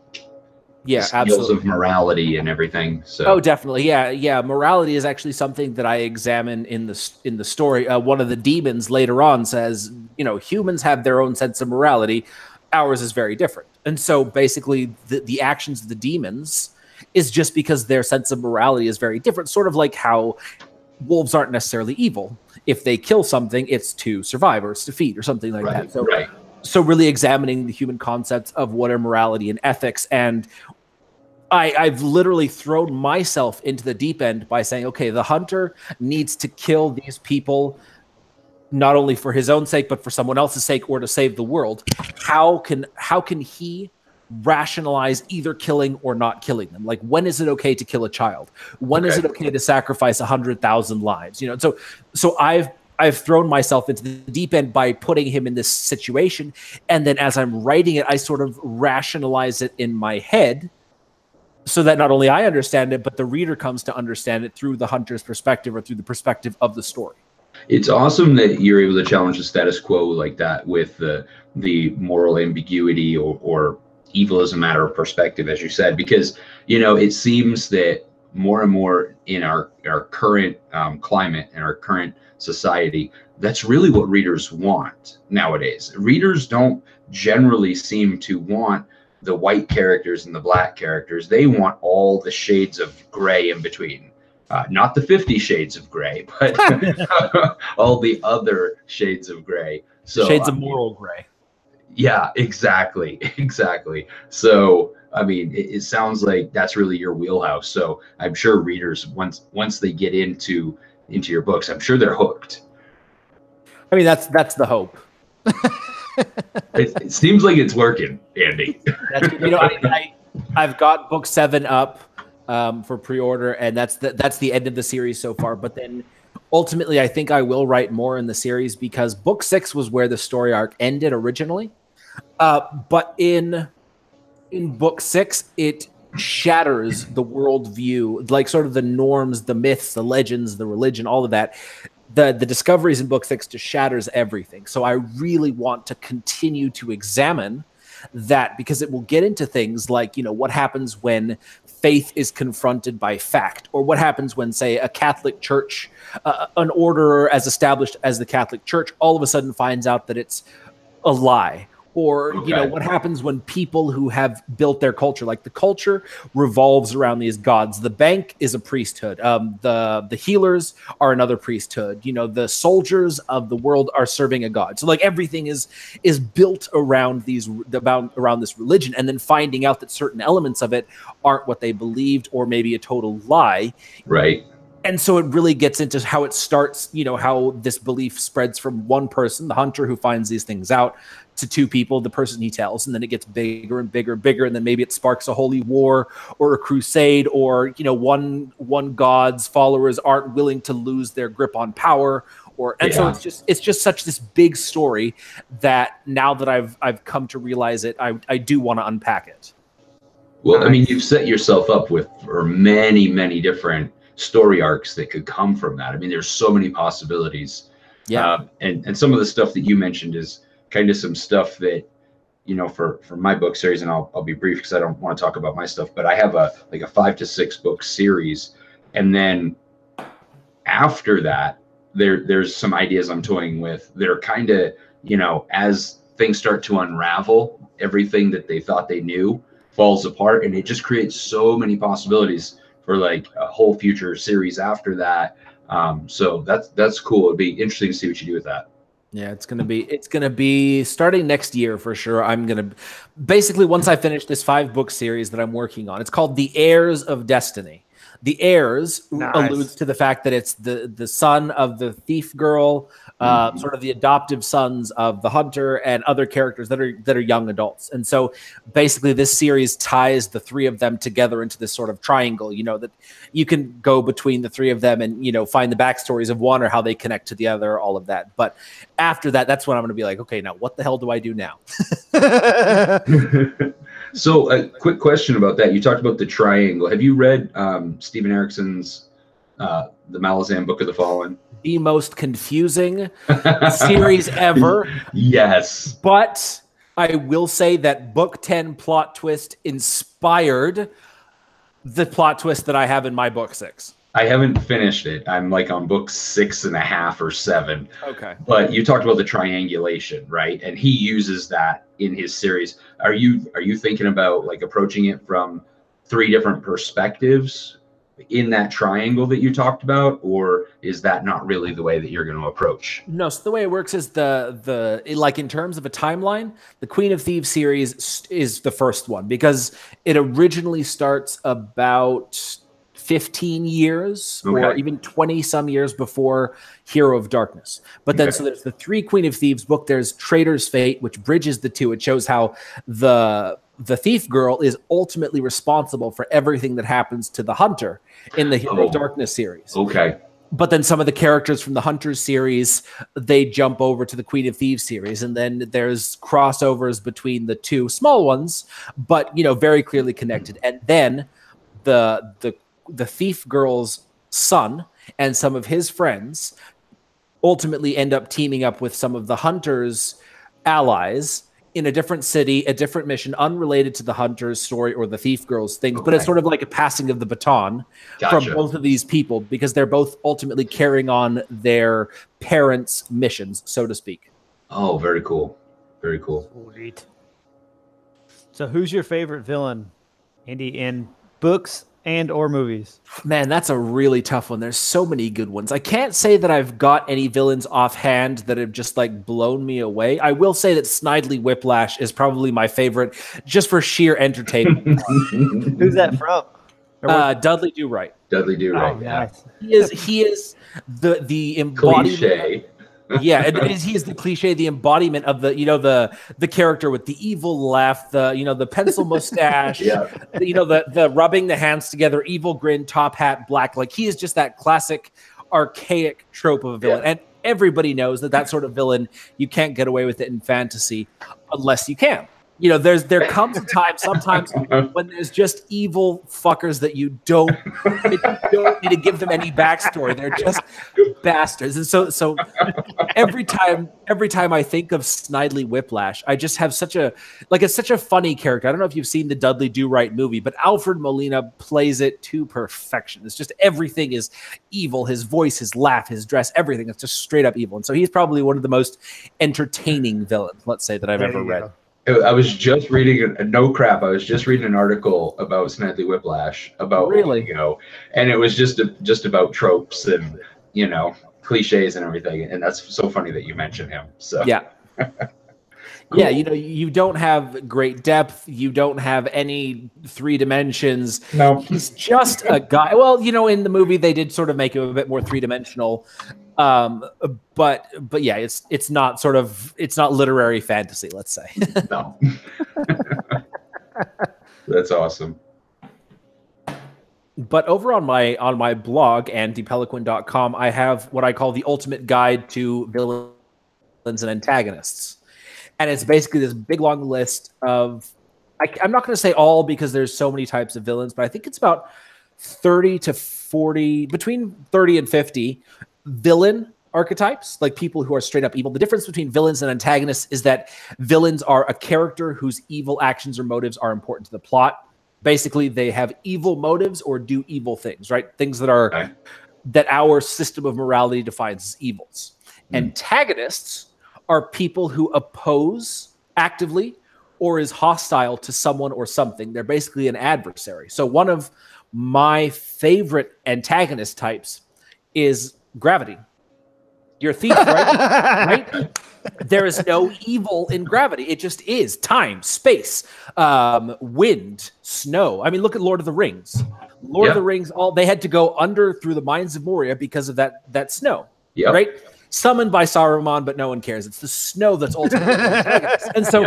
skills absolutely. Of morality and everything. So definitely. Yeah. Morality is actually something that I examine in the story. One of the demons later on says, humans have their own sense of morality. Ours is very different. And so basically the actions of the demons is just because their sense of morality is very different. Sort of like how wolves aren't necessarily evil. If they kill something, it's to survive or it's to feed or something like that. So, So really examining the human concepts of what are morality and ethics. And I've literally thrown myself into the deep end by saying, okay, the hunter needs to kill these people, not only for his own sake, but for someone else's sake or to save the world. How can he rationalize either killing or not killing them? Like, when is it okay to kill a child? When is it okay to sacrifice 100,000 lives? So I've thrown myself into the deep end by putting him in this situation. And then as I'm writing it, I sort of rationalize it in my head so that not only I understand it, but the reader comes to understand it through the hunter's perspective or through the perspective of the story. It's awesome that you're able to challenge the status quo like that with the moral ambiguity or evil as a matter of perspective, as you said, because, it seems that more and more in our current climate and our current society, that's really what readers want nowadays. Readers don't generally seem to want the white characters and the black characters. They want all the shades of gray in between. Not the 50 shades of gray, but all the other shades of gray. So shades of moral gray. Yeah, exactly. So, it sounds like that's really your wheelhouse. So I'm sure readers, once they get into your books, I'm sure they're hooked. That's the hope. It seems like it's working, Andy. I've got book 7 up for pre-order, and that's the end of the series so far. But then ultimately, I think I will write more in the series, because book 6 was where the story arc ended originally. But in book 6, it shatters the worldview, like sort of the norms, the myths, the legends, the religion, all of that. The discoveries in book 6 just shatters everything. So I really want to continue to examine that, because it will get into things like, what happens when faith is confronted by fact, or what happens when, say, a Catholic church, an order as established as the Catholic Church, all of a sudden finds out that it's a lie. Or, what happens when people who have built their culture, like the culture revolves around these gods. The bank is a priesthood. The healers are another priesthood. The soldiers of the world are serving a god. So like everything is built around around this religion, and then finding out that certain elements of it aren't what they believed, or maybe a total lie. Right. And so it really gets into how it starts, how this belief spreads from one person, the hunter who finds these things out, to two people, the person he tells, and then it gets bigger and bigger and bigger, and then maybe it sparks a holy war or a crusade, or one god's followers aren't willing to lose their grip on power, so it's just such this big story that now that I've come to realize it, I do want to unpack it. Well, I mean, you've set yourself up for many, many different story arcs that could come from that. I mean, there's so many possibilities. Yeah. And some of the stuff that you mentioned is kind of some stuff that, for my book series, and I'll be brief because I don't want to talk about my stuff, but I have a 5 to 6 book series. And then after that, there's some ideas I'm toying with that are kind of, as things start to unravel, everything that they thought they knew falls apart, and it just creates so many possibilities for like a whole future series after that. So that's cool. It'd be interesting to see what you do with that. Yeah, it's gonna be starting next year for sure. I'm gonna basically, once I finish this 5-book series that I'm working on, it's called The Heirs of Destiny. The heirs alludes to the fact that it's the son of the thief girl, sort of the adoptive sons of the hunter, and other characters that are young adults. And so basically this series ties the 3 of them together into this sort of triangle, that you can go between the 3 of them and, find the backstories of one or how they connect to the other, all of that. But after that, that's when I'm going to be like, okay, now what the hell do I do now? So a quick question about that. You talked about the triangle. Have you read Stephen Erickson's The Malazan Book of the Fallen? The most confusing series ever. Yes. But I will say that book 10 plot twist inspired the plot twist that I have in my book 6. I haven't finished it. I'm like on book 6.5 or 7. Okay. But you talked about the triangulation, right? And he uses that in his series. Are you thinking about like approaching it from 3 different perspectives in that triangle that you talked about, or is that not really the way that you're going to approach? No, so the way it works is the like in terms of a timeline, the Queen of Thieves series is the first one, because it originally starts about 15 years or even 20 some years before Hero of Darkness. But then so there's the 3 Queen of Thieves book. There's Traitor's Fate, which bridges the 2. It shows how the thief girl is ultimately responsible for everything that happens to the hunter in the Hero of Darkness series. Okay. But then some of the characters from the Hunters series, they jump over to the Queen of Thieves series. And then there's crossovers between the 2 small ones, but, very clearly connected. And then the thief girl's son and some of his friends ultimately end up teaming up with some of the hunters' allies in a different city, a different mission, unrelated to the hunter's story or the thief girl's things. But it's sort of like a passing of the baton from both of these people, because they're both ultimately carrying on their parents' missions, so to speak. Oh, very cool. Very cool. Sweet. So who's your favorite villain, Andy, in books and or movies? Man, that's a really tough one. There's so many good ones. I can't say that I've got any villains offhand that have just like blown me away. I will say that Snidely Whiplash is probably my favorite, just for sheer entertainment. Who's that from? Dudley Do Right. Dudley Do Right. Oh, nice. He is the embodiment. Cliche. Yeah, he is the cliche, the embodiment of the character with the evil laugh, the pencil mustache, the rubbing the hands together, evil grin, top hat, black. Like, he is just that classic, archaic trope of a villain, and everybody knows that sort of villain, you can't get away with it in fantasy unless you can. there comes a time sometimes when there's just evil fuckers that you don't need to give them any backstory. They're just bastards. And so every time I think of Snidely Whiplash, I just have it's such a funny character. I don't know if you've seen the Dudley Do Right movie, but Alfred Molina plays it to perfection. It's just everything is evil. His voice, his laugh, his dress, everything. It's just straight up evil. And so he's probably one of the most entertaining villains, let's say, that I've ever read. I was just reading no crap. I was just reading an article about Snidely Whiplash about a week ago, and it was just about tropes and cliches and everything. And that's so funny that you mentioned him. So yeah. Cool. Yeah, you don't have great depth. You don't have any 3 dimensions. No, he's just a guy. Well, in the movie they did sort of make him a bit more 3-dimensional. But yeah, it's not literary fantasy, let's say. No. That's awesome. But over on my blog, andypeloquin.com, I have what I call the ultimate guide to villains and antagonists. And it's basically this big long list of, I'm not going to say all because there's so many types of villains, but I think it's about 30 to 40, between 30 and 50 villain archetypes, like people who are straight up evil. The difference between villains and antagonists is that villains are a character whose evil actions or motives are important to the plot. Basically, they have evil motives or do evil things, right? Things that are that our system of morality defines as evils. Antagonists are people who oppose actively or is hostile to someone or something. They're basically an adversary. So one of my favorite antagonist types is gravity. You're a thief, right? Right? There is no evil in gravity. It just is time, space, wind, snow. I mean, look at Lord of the Rings. Lord of the Rings, they had to go under through the mines of Moria because of that snow, right? Summoned by Saruman, but no one cares. It's the snow that's ultimately the antagonist. And so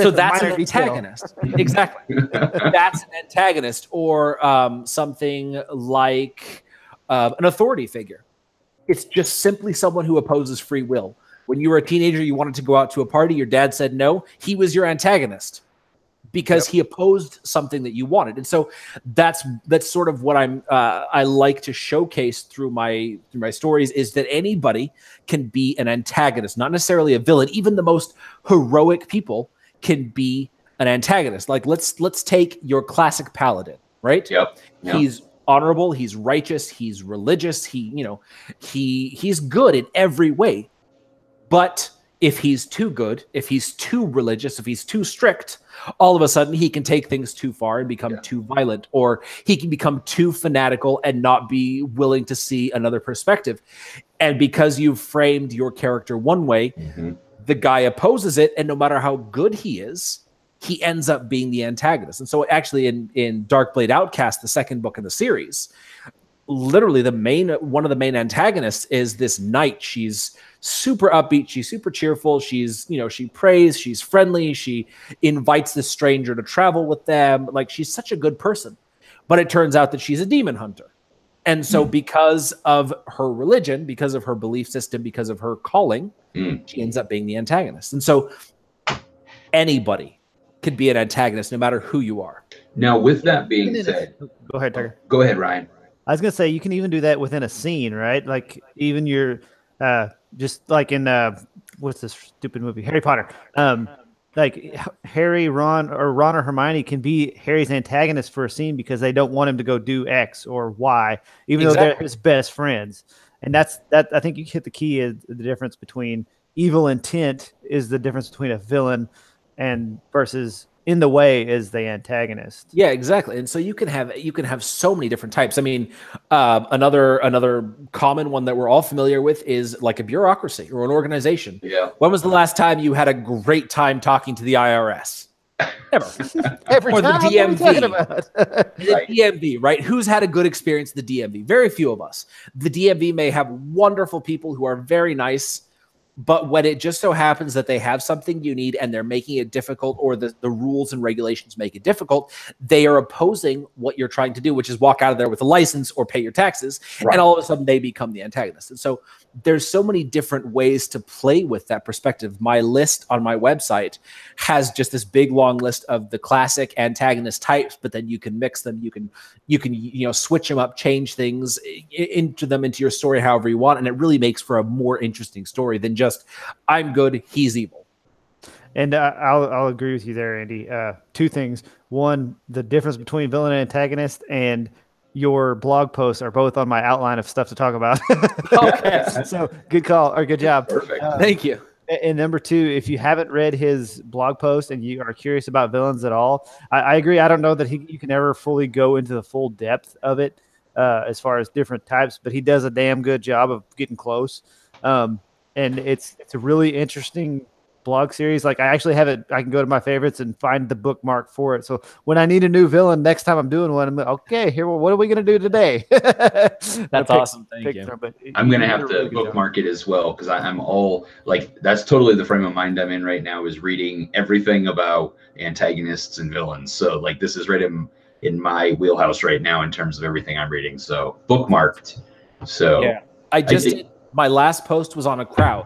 that's an antagonist. Exactly. That's an antagonist, or something like an authority figure. It's just simply someone who opposes free will. When you were a teenager, you wanted to go out to a party. Your dad said no. He was your antagonist because he opposed something that you wanted. And so that's sort of what I like to showcase through my stories, is that anybody can be an antagonist, not necessarily a villain. Even the most heroic people can be an antagonist. Like let's take your classic paladin, right? Yep. He's honorable, he's righteous, he's religious, he's good in every way. But if he's too good, if he's too religious, if he's too strict, all of a sudden he can take things too far and become too violent, or he can become too fanatical and not be willing to see another perspective. And because you've framed your character one way, the guy opposes it, and no matter how good he is, he ends up being the antagonist. And so actually in Darkblade Outcast, the second book in the series, literally one of the main antagonists is this knight. She's super upbeat. She's super cheerful. She's, she prays. She's friendly. She invites the stranger to travel with them. Like, she's such a good person. But it turns out that she's a demon hunter. And so because of her religion, because of her belief system, because of her calling, she ends up being the antagonist. And so anybody could be an antagonist, no matter who you are. Now, with that being said, go ahead, Tucker. Go ahead, Ryan. I was gonna say, you can even do that within a scene, right? Like even your, just like in what's this stupid movie, Harry Potter. Like Harry, Ron or Hermione can be Harry's antagonist for a scene because they don't want him to go do X or Y, even though they're his best friends. And that I think you hit the key, is the difference between evil intent is the difference between a villain and versus in the way is the antagonist. Yeah, exactly. And so you can have so many different types. I mean, another common one that we're all familiar with is like a bureaucracy or an organization. Yeah. When was the last time you had a great time talking to the IRS? Never. Every or time. The DMV. Right. DMV, right? Who's had a good experience at the DMV? Very few of us. The DMV may have wonderful people who are very nice, But when it just so happens that they have something you need and they're making it difficult, or the rules and regulations make it difficult, they are opposing what you're trying to do, which is walk out of there with a license or pay your taxes. Right. And all of a sudden they become the antagonist. And so there's so many different ways to play with that perspective. My list on my website has just this big long list of the classic antagonist types, but then you can mix them. You can switch them up, change things into your story however you want. And it really makes for a more interesting story than just I'm good, he's evil. And I'll agree with you there, Andy. Two things. One, the difference between villain and antagonist, and your blog posts are both on my outline of stuff to talk about. Okay. So good call, or good job. Perfect. Thank you. And number two, if you haven't read his blog post and you are curious about villains at all, I agree. I don't know that you can ever fully go into the full depth of it as far as different types, but he does a damn good job of getting close. And it's a really interesting blog series. Like, I actually have it. I can go to my favorites and find the bookmark for it. So when I need a new villain next time I'm doing one, I'm like, okay, here, what are we going to do today? That's awesome. Thank you. I'm going to have to bookmark it as well, because I'm all like, that's totally the frame of mind I'm in right now, is reading everything about antagonists and villains. So like, this is right in my wheelhouse right now in terms of everything I'm reading. So bookmarked. So yeah, my last post was on a crowd.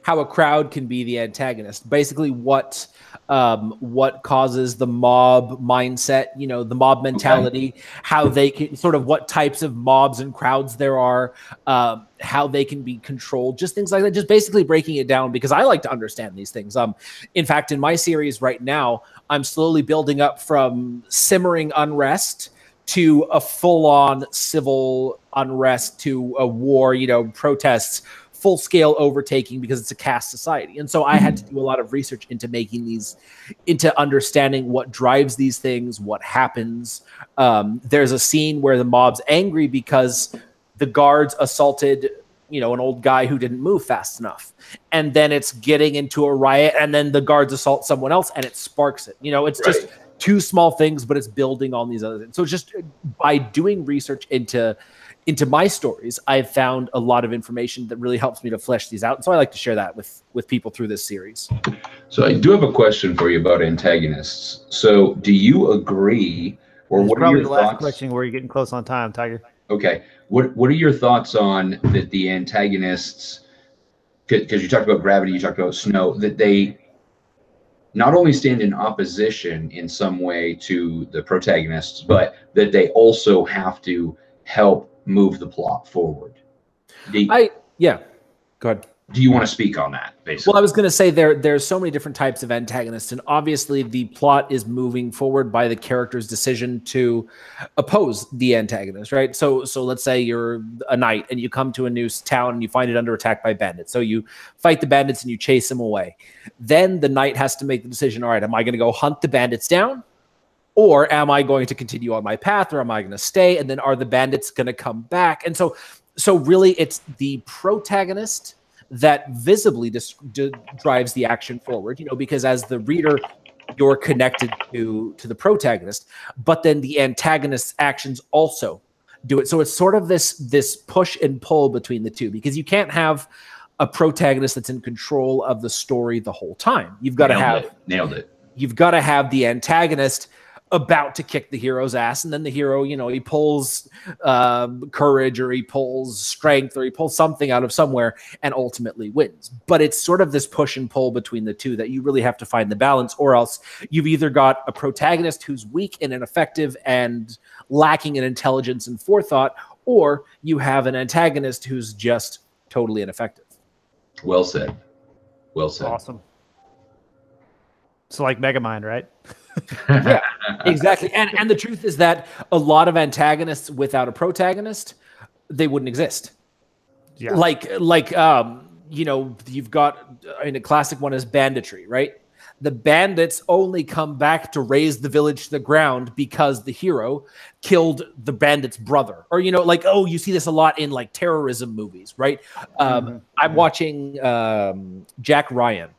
How a crowd can be the antagonist. Basically, what causes the mob mindset, the mob mentality, how they can sort of what types of mobs and crowds there are, how they can be controlled, just things like that, just basically breaking it down, because I like to understand these things. In fact, in my series right now, I'm slowly building up from simmering unrest to a full-on civil unrest to a war, protests, full-scale overtaking, because it's a caste society. And so I had to do a lot of research into making these, into understanding what drives these things, what happens. There's a scene where the mob's angry because the guards assaulted, an old guy who didn't move fast enough. And then it's getting into a riot, and then the guards assault someone else, and it sparks it. It's right. Just two small things, but it's building on these other things. So just by doing research into my stories, I've found a lot of information that really helps me to flesh these out. And so I like to share that with people through this series. So I do have a question for you about antagonists. So do you agree, or what are your thoughts? Last question, where you're getting close on time, Tiger. Okay. What are your thoughts on that the antagonists, because you talked about gravity, you talked about snow, that they not only stand in opposition in some way to the protagonists, but that they also have to help move the plot forward? Yeah, go ahead. Do you want to speak on that, basically? Well, I was going to say there's so many different types of antagonists, and obviously the plot is moving forward by the character's decision to oppose the antagonist, right? So let's say you're a knight and you come to a new town and you find it under attack by bandits. So you fight the bandits and you chase them away. Then the knight has to make the decision, all right, am I going to go hunt the bandits down? Or am I going to continue on my path, or am I going to stay? And then are the bandits going to come back? And so really it's the protagonist that visibly drives the action forward, because as the reader, you're connected to the protagonist, but then the antagonist's actions also do it. So it's sort of this push and pull between the two, because you can't have a protagonist that's in control of the story the whole time. You've got to Nailed it. You've got to have the antagonist about to kick the hero's ass, and then the hero, he pulls courage, or he pulls strength, or he pulls something out of somewhere and ultimately wins. But it's sort of this push and pull between the two that you really have to find the balance, or else you've either got a protagonist who's weak and ineffective and lacking in intelligence and forethought, or you have an antagonist who's just totally ineffective. Well said. Well said. Awesome. So like Megamind, right? Yeah, exactly. And the truth is that a lot of antagonists without a protagonist, they wouldn't exist. Yeah. You've got, a classic one is banditry, right? The bandits only come back to raise the village to the ground because the hero killed the bandit's brother. Or, you see this a lot in like terrorism movies, right? I'm watching Jack Ryan,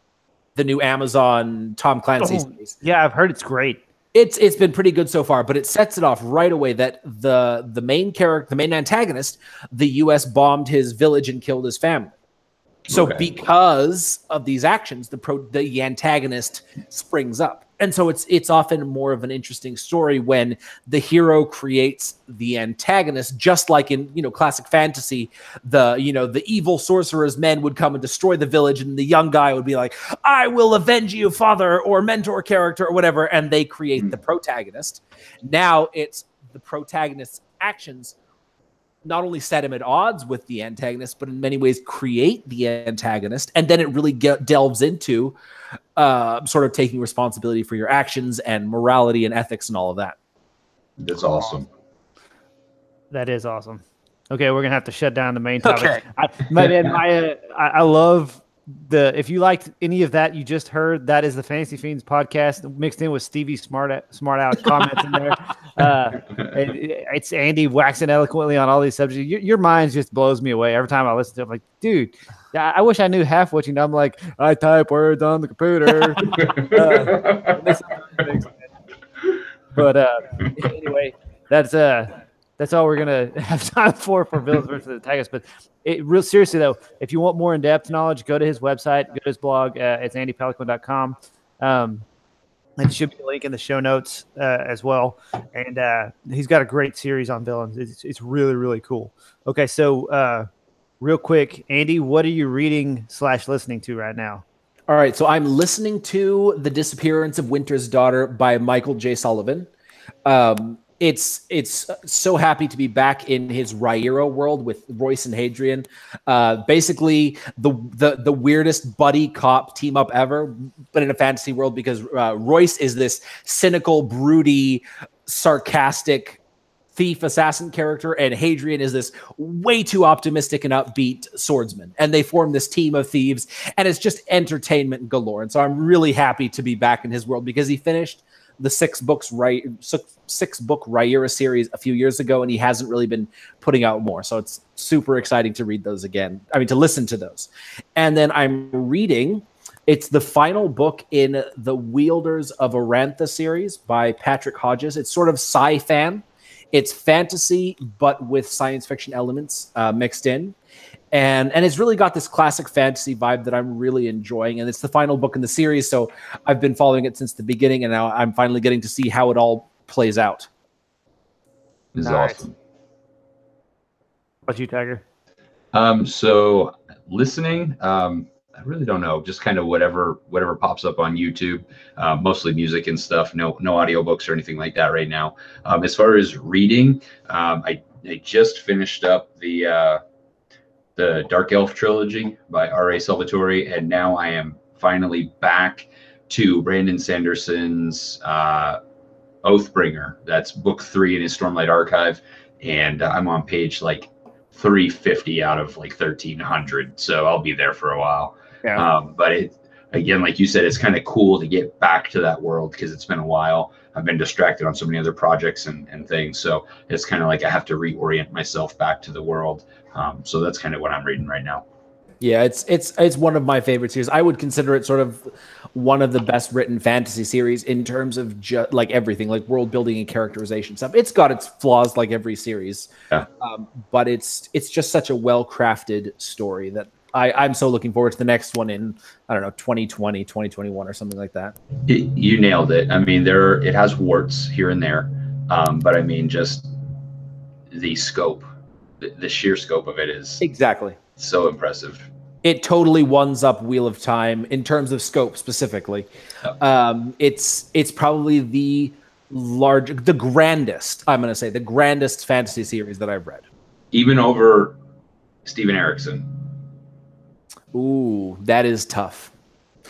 the new Amazon Tom Clancy series. Yeah, I've heard it's great. It's been pretty good so far, but it sets it off right away that the main character, the main antagonist, the U.S. bombed his village and killed his family. So because of these actions, the antagonist springs up. And so it's often more of an interesting story when the hero creates the antagonist, just like in, classic fantasy, the evil sorcerer's men would come and destroy the village, and the young guy would be like, I will avenge you, father, or mentor character, or whatever, and they create the protagonist. Now it's the protagonist's actions not only set him at odds with the antagonist, but in many ways create the antagonist. And then it really delves into sort of taking responsibility for your actions and morality and ethics and all of that. That's awesome. That is awesome. Okay, we're going to have to shut down the main topic. Okay. I love if you liked any of that you just heard, that is the Fantasy Fiends podcast mixed in with Stevie's smart out comments in there. It's Andy waxing eloquently on all these subjects. Your mind just blows me away every time I listen to it. I'm like, dude, I wish I knew half what you know. I'm like, I type words on the computer. But anyway, that's all we're gonna have time for villains versus antagonists. But real seriously though, if you want more in-depth knowledge, go to his website, go to his blog. It's andypeloquin.com. It should be a link in the show notes as well. And he's got a great series on villains. It's really, really cool. Okay, so real quick, Andy, what are you reading / listening to right now? All right, so I'm listening to The Disappearance of Winter's Daughter by Michael J. Sullivan. It's so happy to be back in his Rhaenyra world with Royce and Hadrian. Basically, the weirdest buddy cop team up ever, but in a fantasy world, because Royce is this cynical, broody, sarcastic thief assassin character, and Hadrian is this way too optimistic and upbeat swordsman. And they form this team of thieves, and it's just entertainment galore. And so I'm really happy to be back in his world because he finished the 6-book Rhaenyra series a few years ago, and he hasn't really been putting out more. So it's super exciting to read those again. I mean, to listen to those. And then I'm reading, it's the final book in the Wielders of Arantha series by Patrick Hodges. It's sort of sci-fan. It's fantasy, but with science fiction elements mixed in. And it's really got this classic fantasy vibe that I'm really enjoying. And it's the final book in the series, so I've been following it since the beginning, and now I'm finally getting to see how it all plays out. This is awesome. What about you, Tiger? So listening, I really don't know. Just kind of whatever pops up on YouTube. Mostly music and stuff. No audiobooks or anything like that right now. As far as reading, I just finished up the Dark Elf trilogy by R.A. Salvatore, and now I am finally back to Brandon Sanderson's Oathbringer. That's book 3 in his Stormlight Archive, and I'm on page like 350 out of like 1300, so I'll be there for a while. Yeah. But it, again, like you said, it's kind of cool to get back to that world because it's been a while. I've been distracted on so many other projects and things, so it's kind of like I have to reorient myself back to the world. So that's kind of what I'm reading right now. Yeah, it's one of my favorite series. I would consider it sort of one of the best written fantasy series in terms of like everything, like world building and characterization stuff. It's got its flaws like every series, yeah. But it's just such a well crafted story that I'm so looking forward to the next one in, I don't know, 2020, 2021 or something like that. You nailed it. I mean, it has warts here and there, but I mean, just the scope, the sheer scope of it is exactly so impressive. It totally ones up Wheel of Time in terms of scope specifically. Yep. It's probably the grandest fantasy series that I've read. Even over Steven Erikson. Ooh, that is tough.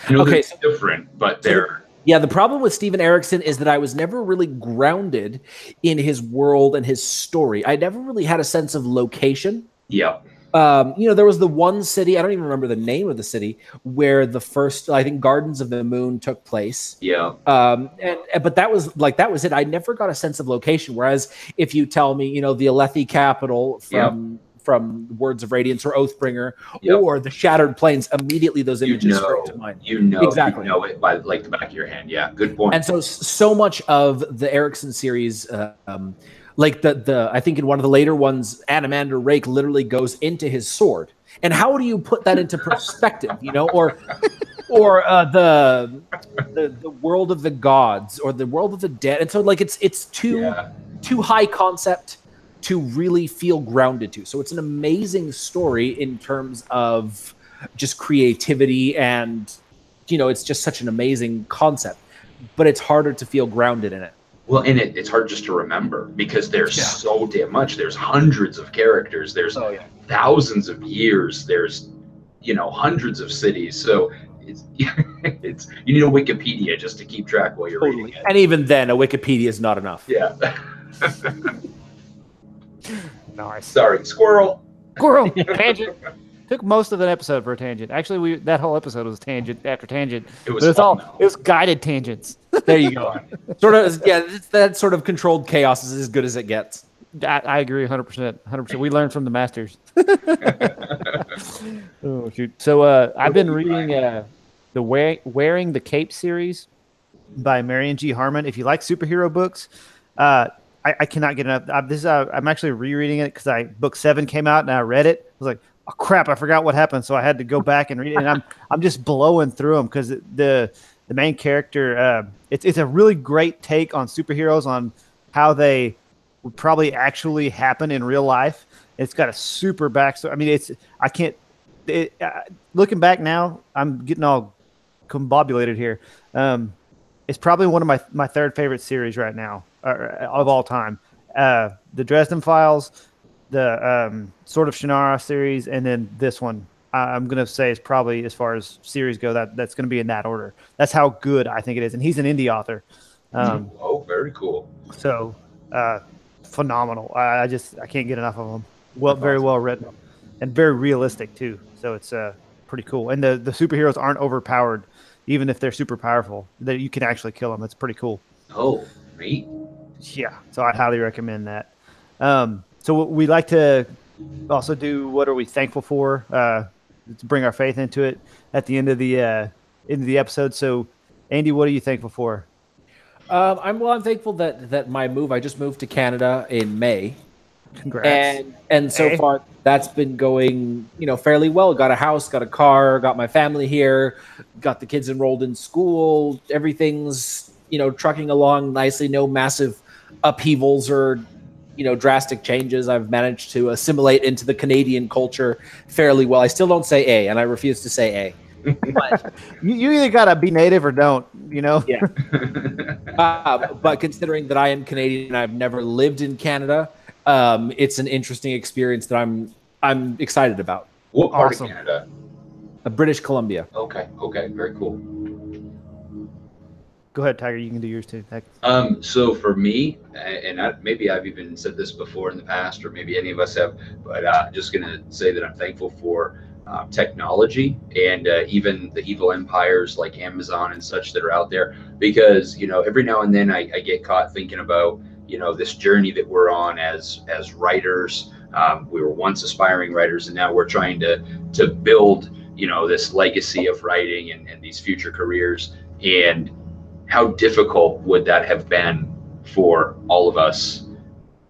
I know it's different, but they're... Yeah, the problem with Steven Erikson is that I was never really grounded in his world and his story. I never really had a sense of location. Yeah. There was the one city, I don't even remember the name of the city, where the first, I think, Gardens of the Moon took place. Yeah. But that was it. I never got a sense of location. Whereas if you tell me, the Alethi capital from Words of Radiance or Oathbringer or the Shattered Plains, immediately those images spring to mind. Exactly. You know it by like the back of your hand. Yeah, good point. And so much of the Erikson series, Like I think in one of the later ones, Animander Rake literally goes into his sword. And how do you put that into perspective, or the world of the gods or the world of the dead? And so like it's too high concept to really feel grounded to. So it's an amazing story in terms of just creativity, and it's just such an amazing concept, but it's harder to feel grounded in it. Well, and it's hard just to remember because there's so damn much. There's hundreds of characters. There's thousands of years. There's, hundreds of cities. So it's you need a Wikipedia just to keep track while you're reading it. And even then, a Wikipedia is not enough. Yeah. Nice. Sorry, squirrel. Tangent. Took most of an episode for a tangent. Actually, that whole episode was tangent after tangent. It was guided tangents. There you go. It's that sort of controlled chaos is as good as it gets. I agree 100%. 100%. We learned from the masters. Oh shoot! So I've been reading the Wearing the Cape series by Marion G. Harmon. If you like superhero books, I cannot get enough. I'm actually rereading it because book 7 came out and I read it. I was like, oh crap, I forgot what happened, so I had to go back and read it. And I'm just blowing through them because the main character, it's a really great take on superheroes, on how they would probably actually happen in real life. It's got a super backstory. I mean, looking back now, I'm getting all combobulated here. It's probably one of my third favorite series right now of all time. The Dresden Files, the Sword of Shannara series, and then this one. I'm going to say is probably, as far as series go, that's going to be in that order. That's how good I think it is. And he's an indie author. Very cool. So phenomenal. I can't get enough of them. Very well written and very realistic too. So it's pretty cool. And the superheroes aren't overpowered, even if they're super powerful. That you can actually kill them. It's pretty cool. Oh, neat. Yeah. So I highly recommend that. So we like to also do what are we thankful for, to bring our faith into it at the end of the episode. So, Andy, what are you thankful for? I'm thankful that my move. I just moved to Canada in May. Congrats. And so far that's been going, fairly well. Got a house, got a car, got my family here, got the kids enrolled in school. Everything's trucking along nicely. No massive upheavals or drastic changes. I've managed to assimilate into the Canadian culture fairly well. I still don't say A, and I refuse to say A. But you either gotta be native or don't, Yeah. But considering that I am Canadian and I've never lived in Canada, it's an interesting experience that I'm excited about. What part of Canada? British Columbia. Okay, very cool. Go ahead, Tiger. You can do yours too. So for me, and maybe I've even said this before in the past, or maybe any of us have, but I'm just going to say that I'm thankful for technology and even the evil empires like Amazon and such that are out there, because every now and then I get caught thinking about this journey that we're on as writers. We were once aspiring writers, and now we're trying to build this legacy of writing and these future careers. And how difficult would that have been for all of us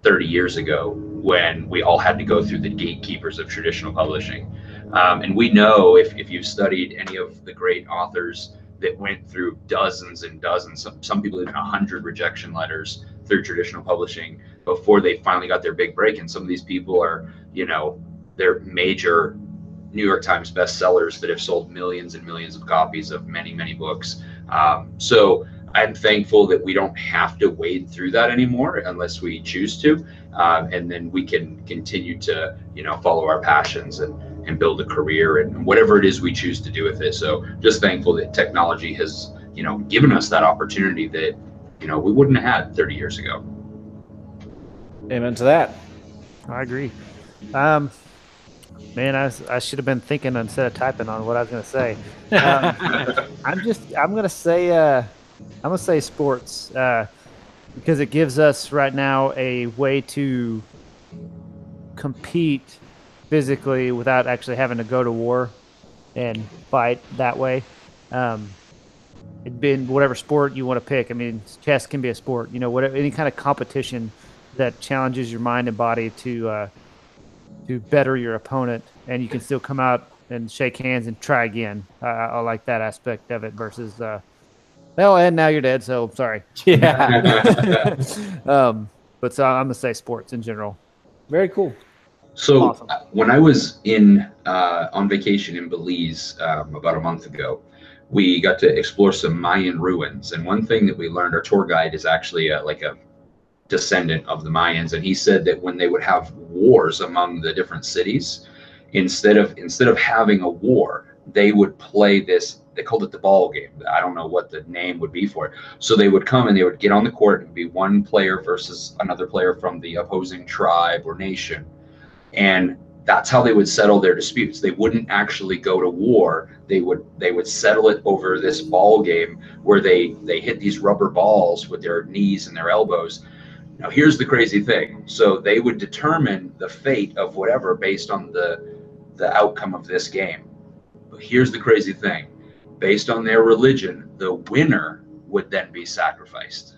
30 years ago when we all had to go through the gatekeepers of traditional publishing? And we know if you've studied any of the great authors that went through dozens and dozens, some people even 100 rejection letters through traditional publishing before they finally got their big break. And some of these people are, they're major New York Times bestsellers that have sold millions and millions of copies of many, many books. So I'm thankful that we don't have to wade through that anymore unless we choose to. And then we can continue to, follow our passions and build a career and whatever it is we choose to do with it. So just thankful that technology has, given us that opportunity that, we wouldn't have had 30 years ago. Amen to that. I agree. Man, I should have been thinking instead of typing on what I was going to say. I'm going to say sports because it gives us right now a way to compete physically without actually having to go to war and fight that way. It'd been whatever sport you want to pick. I mean, chess can be a sport. Whatever, any kind of competition that challenges your mind and body to better your opponent, and you can still come out and shake hands and try again. I like that aspect of it versus, well, and now you're dead, so sorry. Yeah. But so I'm gonna say sports in general. Very cool. So Awesome. when I was on vacation in Belize about a month ago, we got to explore some Mayan ruins. And one thing that we learned, our tour guide is actually like a descendant of the Mayans, and he said that when they would have wars among the different cities, instead of having a war, they would play this. They called it the ball game. I don't know what the name would be for it. So they would come and they would get on the court and be one player versus another player from the opposing tribe or nation, and that's how they would settle their disputes. They wouldn't actually go to war. They would settle it over this ball game where they hit these rubber balls with their knees and their elbows. Now here's the crazy thing. So they would determine the fate of whatever based on the outcome of this game. But here's the crazy thing. Based on their religion, the winner would then be sacrificed.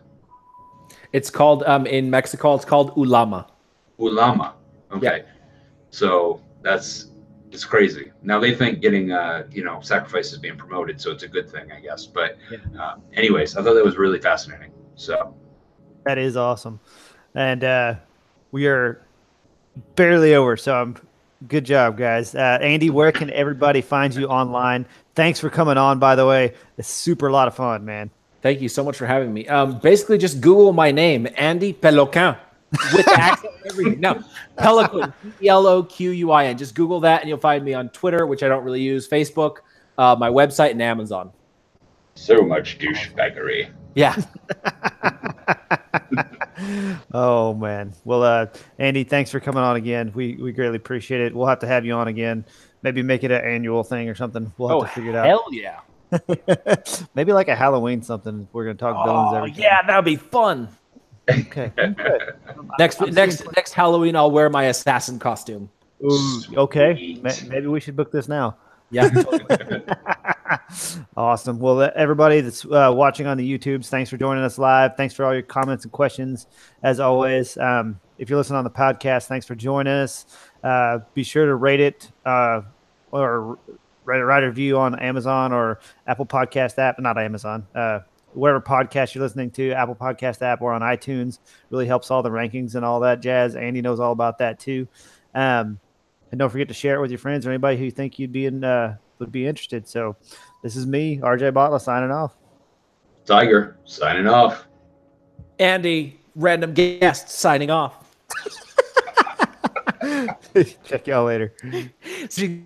It's called in Mexico. It's called ulama. Ulama. Okay. Yeah. So it's crazy. Now they think getting sacrifices being promoted, so it's a good thing, I guess. But anyways, I thought that was really fascinating. So That is awesome. And we are barely over, so good job, guys. Andy, where can everybody find you online? Thanks for coming on, by the way. It's super a lot of fun, man. Thank you so much for having me. Basically, just Google my name, Andy Peloquin, with the accent and everything. No, Peloquin, Peloquin. Just Google that, and you'll find me on Twitter, which I don't really use, Facebook, my website, and Amazon. So much douchebaggery. Yeah. Oh, man. Well, Andy, thanks for coming on again. We greatly appreciate it. We'll have to have you on again. Maybe make it an annual thing or something. We'll have to figure it out. Hell yeah. Maybe like a Halloween something. We're going to talk villains every time. Yeah, that'd be fun. Okay. Next Halloween, I'll wear my assassin costume. Ooh, okay. Maybe we should book this now. Yeah. Awesome. Well, everybody that's watching on the YouTubes, thanks for joining us live. Thanks for all your comments and questions, as always. If you're listening on the podcast, thanks for joining us. Be sure to rate it or write a review on Amazon or Apple Podcast app. Not Amazon. Whatever podcast you're listening to, Apple Podcast app or on iTunes. Really helps all the rankings and all that jazz. Andy knows all about that too. And don't forget to share it with your friends or anybody who you think would be interested. So this is me, RJ Botla, signing off. Tiger, signing off. Andy, random guest, signing off. Check y'all later. See